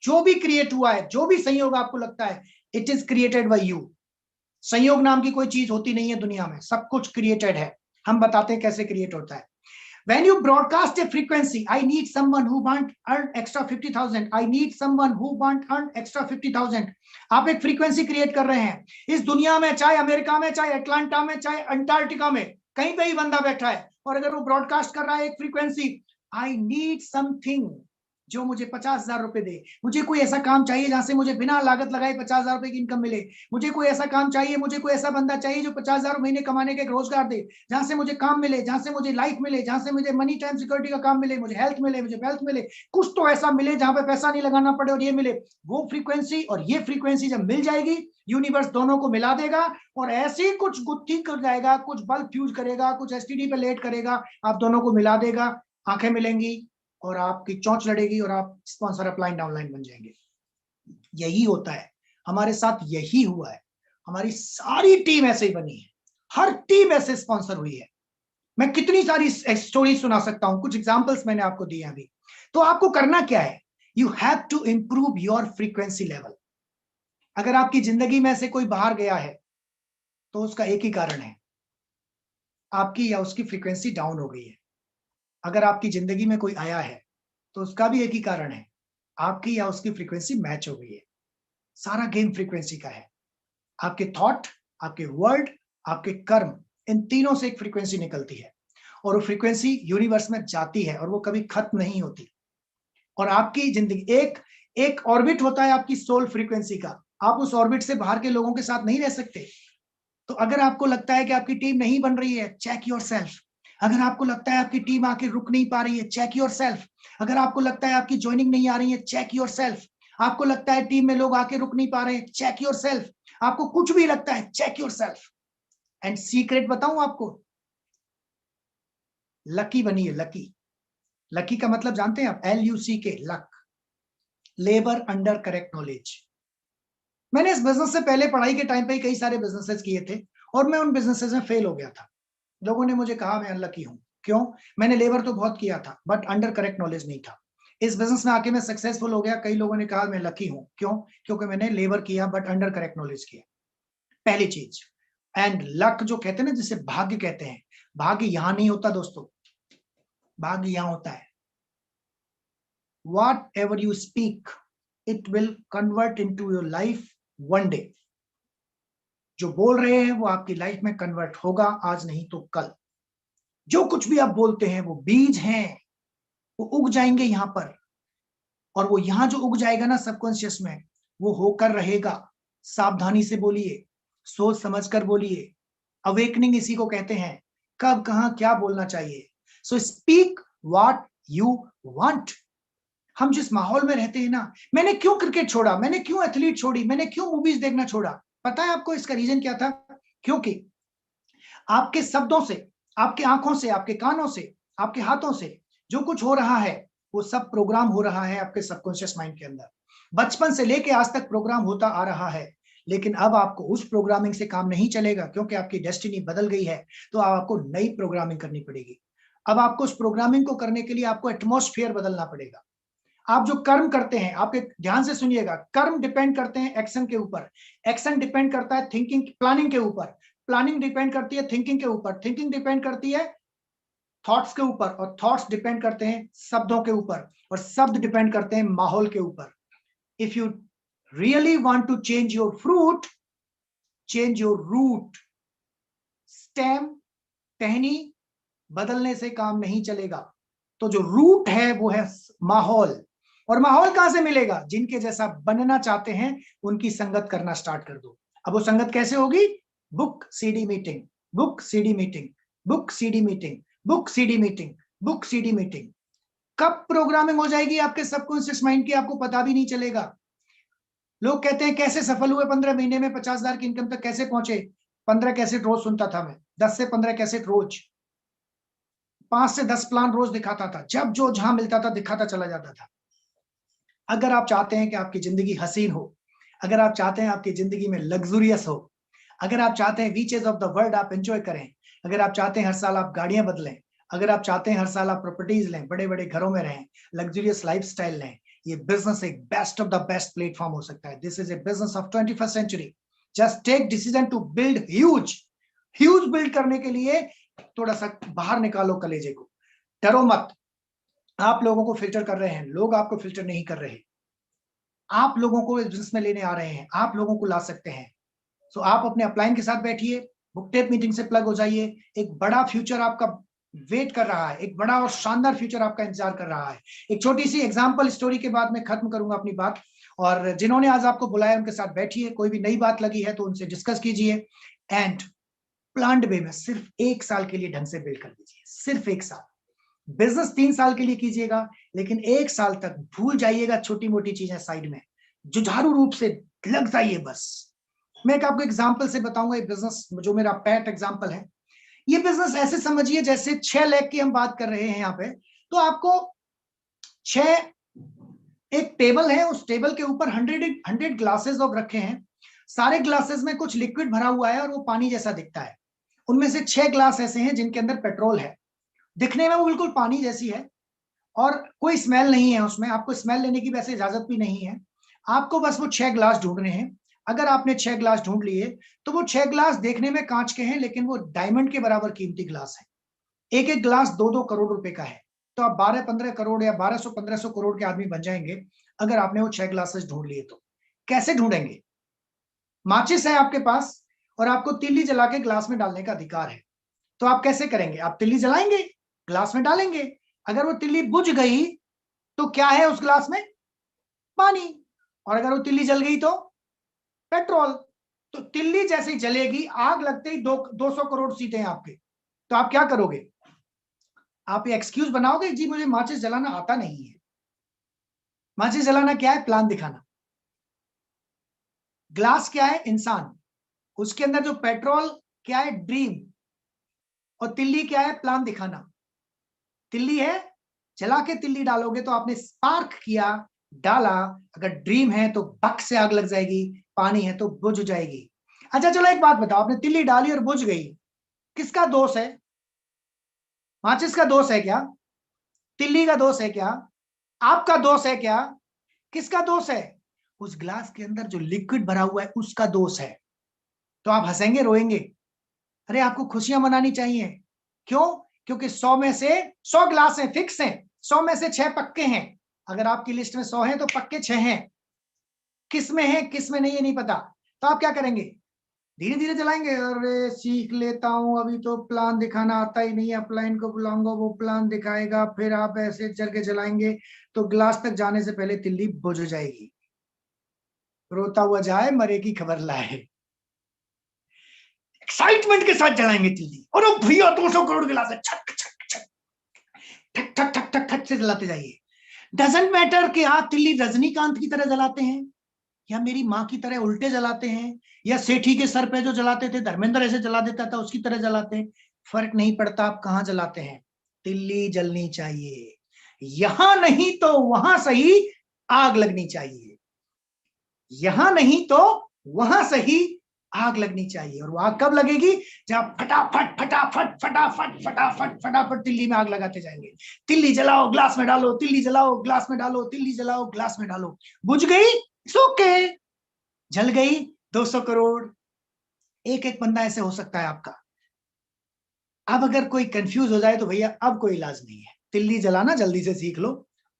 जो भी क्रिएट हुआ है, जो भी संयोग आपको लगता है, it is created by you. संयोग नाम की कोई चीज होती नहीं है दुनिया में, सब कुछ क्रिएटेड है। हम बताते हैं कैसे क्रिएट होता है। When you broadcast a frequency, I need someone who want earn extra 50,000. I need someone who want earn extra 50,000. आप एक फ्रीक्वेंसी क्रिएट कर रहे हैं इस दुनिया में, चाहे अमेरिका में, चाहे अटलांटा में, चाहे अंटार्कटिका में, कहीं पे ही बंदा बैठा है, और अगर वो ब्रॉडकास्ट कर रहा है एक फ्रीक्वेंसी, आई नीड समथिंग जो मुझे 50,000 रुपए दे। मुझे कोई ऐसा काम चाहिए जहां से मुझे बिना लागत लगाए 50,000 रुपए की इनकम मिले। मुझे कोई ऐसा काम चाहिए, मुझे कोई ऐसा बंदा चाहिए जो 50,000 महीने कमाने का एक रोजगार दे, जहां से मुझे काम मिले, जहां से मुझे लाइफ मिले, जहां से मुझे मनी टाइम सिक्योरिटी का काम मिले, मुझे हेल्थ मिले, मुझे वेल्थ मिले, कुछ तो ऐसा मिले जहां पे पैसा नहीं लगाना पड़े और ये मिले। वो फ्रीक्वेंसी और ये फ्रीक्वेंसी जब मिल जाएगी, यूनिवर्स दोनों को मिला देगा, और ऐसी कुछ गुत्थी कर जाएगा, कुछ बल्ब फ्यूज करेगा, कुछ एसटीडी पे लेट करेगा, आप दोनों को मिला देगा, आंखें मिलेंगी और आपकी चौंच लड़ेगी और आप स्पॉन्सर अपलाइन डाउनलाइन बन जाएंगे। यही होता है हमारे साथ, यही हुआ है। हमारी सारी टीम ऐसे ही बनी है, हर टीम ऐसे स्पॉन्सर हुई है। मैं कितनी सारी स्टोरी सुना सकता हूं, कुछ एग्जांपल्स मैंने आपको दिए अभी। तो आपको करना क्या है? You have to improve your frequency level. अगर आपकी जिंदगी में से कोई बाहर गया है तो उसका एक ही कारण है, आपकी या उसकी फ्रीक्वेंसी डाउन हो गई है। अगर आपकी जिंदगी में कोई आया है तो उसका भी एक ही कारण है, आपकी या उसकी फ्रीक्वेंसी मैच हो गई है। सारा गेम फ्रीक्वेंसी का है। आपके थॉट, आपके वर्ड, आपके कर्म, इन तीनों से एक फ्रीक्वेंसी निकलती है, और वो फ्रीक्वेंसी यूनिवर्स में जाती है और वो कभी खत्म नहीं होती। और आपकी जिंदगी एक ऑर्बिट होता है आपकी सोल फ्रीक्वेंसी का। आप उस ऑर्बिट से बाहर के लोगों के साथ नहीं रह सकते। तो अगर आपको लगता है कि आपकी टीम नहीं बन रही है, चेक योरसेल्फ। अगर आपको लगता है आपकी टीम आके रुक नहीं पा रही है, चेक योरसेल्फ। अगर आपको लगता है आपकी ज्वाइनिंग नहीं आ रही है, चेक योरसेल्फ। आपको लगता है टीम में लोग आके रुक नहीं पा रहे हैं, चेक योरसेल्फ। आपको कुछ भी लगता है, चेक योरसेल्फ। एंड सीक्रेट बताऊं आपको, लकी बनिए, लकी। लकी का मतलब जानते हैं आप? LUCK, luck, labour under correct knowledge. मैंने इस बिजनेस से पहले पढ़ाई के टाइम पे ही कई सारे बिजनेसेस किए थे, और मैं उन बिजनेसेस में फेल हो गया था। लोगों ने मुझे कहा मैं अनलकी हूं। क्यों? मैंने लेबर तो बहुत किया था बट अंडर करेक्ट नॉलेज नहीं था। इस बिजनेस में आके मैं सक्सेसफुल हो गया। कई लोगों ने कहा मैं लकी हूं। क्यों? क्योंकि मैंने लेबर किया बट अंडर करेक्ट नॉलेज किया, पहली चीज। एंड लक जो कहते हैं ना, जिसे भाग्य कहते हैं, भाग्य यहां नहीं होता दोस्तों, भाग्य यहां होता है। Whatever you speak, it will convert into your life one day. जो बोल रहे हैं वो आपकी लाइफ में कन्वर्ट होगा, आज नहीं तो कल। जो कुछ भी आप बोलते हैं वो बीज हैं, वो उग जाएंगे यहाँ पर, और वो यहाँ जो उग जाएगा ना सबकॉन्शियस में, वो होकर रहेगा। सावधानी से बोलिए, सोच समझकर बोलिए। अवेकनिंग इसी को कहते हैं, कब कहां क्या बोलना चाहिए। So speak what you want. हम जिस माहौल में रहते हैं ना, मैंने क्यों क्रिकेट छोड़ा, मैंने क्यों एथलीट छोड़ी, मैंने क्यों मूवीज देखना छोड़ा, पता है आपको इसका रीजन क्या था? क्योंकि आपके शब्दों से, आपके आंखों से, आपके कानों से, आपके हाथों से जो कुछ हो रहा है, वो सब प्रोग्राम हो रहा है आपके सबकॉन्शियस माइंड के अंदर। बचपन से लेके आज तक प्रोग्राम होता आ रहा है। लेकिन अब आपको उस प्रोग्रामिंग से काम नहीं चलेगा, क्योंकि आपकी डेस्टिनी बदल गई है। तो अब आपको नई प्रोग्रामिंग करनी पड़ेगी। अब आपको उस प्रोग्रामिंग को करने के लिए आपको एटमॉस्फेयर बदलना पड़ेगा। आप जो कर्म करते हैं, आपके ध्यान से सुनिएगा, कर्म डिपेंड करते हैं एक्शन के ऊपर, एक्शन डिपेंड करता है थिंकिंग प्लानिंग के ऊपर, प्लानिंग डिपेंड करती है थिंकिंग के ऊपर, थिंकिंग डिपेंड करती है थॉट्स के ऊपर, और थॉट्स डिपेंड करते हैं शब्दों के ऊपर, और शब्द डिपेंड करते हैं माहौल के ऊपर। If you really want to change your fruit, change your root. Stem, टहनी बदलने से काम नहीं चलेगा। तो जो रूट है वो है माहौल। और माहौल कहां से मिलेगा? जिनके जैसा बनना चाहते हैं उनकी संगत करना स्टार्ट कर दो। अब वो संगत कैसे होगी? Book CD meeting, book CD meeting, book CD meeting, book CD meeting, book CD meeting. कब प्रोग्रामिंग हो जाएगी आपके सबकॉन्शियस माइंड की, आपको पता भी नहीं चलेगा। लोग कहते हैं कैसे सफल हुए 15 महीने में 50,000 की इनकम तक कैसे पहुंचे? 15 कैसेट रोज सुनता था मैं, 10 से 15 कैसेट रोज, 5 से 10 प्लान रोज दिखाता था, जब जो जहां मिलता था दिखाता चला जाता था। अगर आप चाहते हैं कि आपकी जिंदगी हसीन हो, अगर आप चाहते हैं आपकी जिंदगी में लग्जूरियस हो, अगर आप चाहते हैं बीचेस ऑफ द वर्ल्ड आप एंजॉय करें, अगर आप चाहते हैं हर साल आप गाड़ियां बदलें, अगर आप चाहते हैं हर साल आप प्रॉपर्टीज लें, बड़े बड़े घरों में रहें, लग्जूरियस लाइफस्टाइल लें, ये बिजनेस एक best of the best platform हो सकता है। This is a business of 21st century. Just take decision to build huge. Huge build करने के लिए थोड़ा सा बाहर निकालो कलेजे को, डरो मत। आप लोगों को फिल्टर कर रहे हैं, लोग आपको फिल्टर नहीं कर रहे। आप लोगों को इस बिजनेस में लेने आ रहे हैं, आप लोगों को ला सकते हैं। सो आप अपने अपलाइन के साथ बैठिए, बुक टेप मीटिंग से प्लग हो जाइए। एक बड़ा फ्यूचर आपका वेट कर रहा है, एक बड़ा और शानदार फ्यूचर आपका इंतजार कर रहा है। एक छोटी सी एग्जांपल स्टोरी के बाद मैं खत्म करूंगा अपनी बात। और जिन्होंने आज आपको बुलाया उनके साथ बैठिए, कोई भी नई बात लगी है तो उनसे डिस्कस कीजिए। एंड प्लान्ड वे में सिर्फ 1 साल के लिए ढंग से बिल्ड कर दीजिए, सिर्फ 1 साल। बिजनेस 3 साल के लिए कीजिएगा, लेकिन 1 साल तक भूल जाइएगा छोटी मोटी चीजें साइड में, जुझारू रूप से लग जाइए बस। मैं एक आपको एग्जांपल से बताऊंगा, ये बिजनेस जो मेरा पेट एग्जांपल है, ये बिजनेस ऐसे समझिए जैसे 6 लाख की हम बात कर रहे हैं यहाँ पे। तो आपको 6, एक टेबल है, उस टेबल के ऊपर 100 ग्लासेस ऑफ रखे हैं। सारे ग्लासेस में कुछ लिक्विड भरा हुआ है और वो पानी जैसा दिखता है। उनमें से 6 ग्लास ऐसे हैं जिनके अंदर पेट्रोल है, दिखने में वो बिल्कुल पानी जैसी है और कोई स्मेल नहीं है उसमें, आपको स्मेल लेने की वैसे इजाजत भी नहीं है। आपको बस वो 6 ग्लास ढूंढने हैं। अगर आपने 6 ग्लास ढूंढ लिए तो वो 6 ग्लास देखने में कांच के हैं, लेकिन वो डायमंड के बराबर कीमती ग्लास है। एक एक ग्लास 2-2 करोड़ रुपए का है। तो आप 12-15 करोड़ या 1200-1500 करोड़ के आदमी बन जाएंगे अगर आपने वो 6 ग्लासेस ढूंढ लिए तो। कैसे ढूंढेंगे? माचिस है आपके पास और आपको तिल्ली जला के ग्लास में डालने का अधिकार है। तो आप कैसे करेंगे? आप तिल्ली जलाएंगे, ग्लास में डालेंगे। अगर वो तिल्ली बुझ गई तो क्या है उस ग्लास में? पानी। और अगर वो तिल्ली जल गई तो पेट्रोल। तो तिल्ली जैसे ही जलेगी, आग लगते ही 200 करोड़ सीटें हैं आपके। तो आप क्या करोगे? आप ये एक्सक्यूज बनाओगे, जी मुझे माचिस जलाना आता नहीं है। माचिस जलाना क्या है? प्लान दिखाना। ग्लास क्या है? इंसान। उसके अंदर जो पेट्रोल क्या है? ड्रीम। और तिल्ली क्या है? प्लान दिखाना। तिल्ली है, जला के तिल्ली डालोगे तो आपने स्पार्क किया, डाला। अगर ड्रीम है तो बक से आग लग जाएगी, पानी है तो बुझ जाएगी। अच्छा चलो एक बात बताओ, आपने तिल्ली डाली और बुझ गई, किसका दोष है? माचिस का दोष है क्या? तिल्ली का दोष है क्या? आपका दोष है क्या? किसका दोष है? उस ग्लास के अंदर जो लिक्विड भरा हुआ है उसका दोष है। तो आप हंसेंगे, रोएंगे? अरे आपको खुशियां मनानी चाहिए। क्यों? क्योंकि 100 में से 100 ग्लास हैं, फिक्स हैं। 100 में से 6 पक्के हैं। अगर आपकी लिस्ट में 100 हैं तो पक्के 6 हैं। किस में है किस में नहीं है नहीं पता। तो आप क्या करेंगे? धीरे धीरे चलाएंगे। अरे सीख लेता हूं, अभी तो प्लान दिखाना आता ही नहीं है, अपलाइन को बुलाऊंगा वो प्लान दिखाएगा, फिर आप ऐसे चल के चलाएंगे तो ग्लास तक जाने से पहले तिल्ली बुझ जाएगी। रोता हुआ जाए मरे की खबर लाए। एक्साइटमेंट के साथ जलाएंगे तिल्ली। और भैया 200 करोड़ गिलास है, छक छक छक, ठक ठक ठक ठक ठक से जलाते जाइए। डजेंट मैटर कि आप तिल्ली रजनीकांत की तरह जलाते हैं या मेरी माँ की तरह उल्टे जलाते हैं, या सेठी के सर पे जो जलाते थे धर्मेंद्र ऐसे जला देता था उसकी तरह जलाते हैं। फर्क नहीं पड़ता आप कहां जलाते हैं, तिल्ली जलनी चाहिए। यहां नहीं तो वहां सही आग लगनी चाहिए। यहां नहीं तो वहां सही आग लगनी चाहिए। और वो आग कब लगेगी? जब फटाफट फटाफट फटाफट फटाफट फटाफट तिल्ली में आग लगाते जाएंगे। तिल्ली जलाओ ग्लास में डालो, तिल्ली जलाओ ग्लास में डालो, तिल्ली जलाओ ग्लास में डालो। बुझ गई ओके, जल गई 200 करोड़। एक एक बंदा ऐसे हो सकता है आपका। अब अगर कोई कंफ्यूज हो जाए तो भैया अब कोई इलाज नहीं है, तिल्ली जलाना जल्दी से सीख लो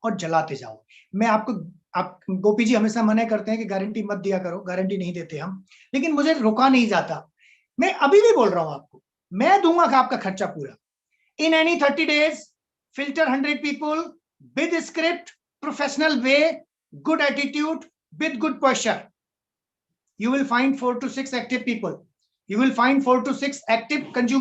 और जलाते जाओ। मैं आपको आप गोपी जी हमेशा मना करते हैं कि गारंटी मत दिया करो, गारंटी नहीं देते हम, लेकिन मुझे रोका नहीं जाता। मैं अभी भी बोल रहा हूं आपको, मैं दूंगा आपका खर्चा पूरा। In any 30 days, filter 100 people with script, professional way, good attitude, with good posture. You will find 4 to 6 active people. You will find 4 to 6 active consumers.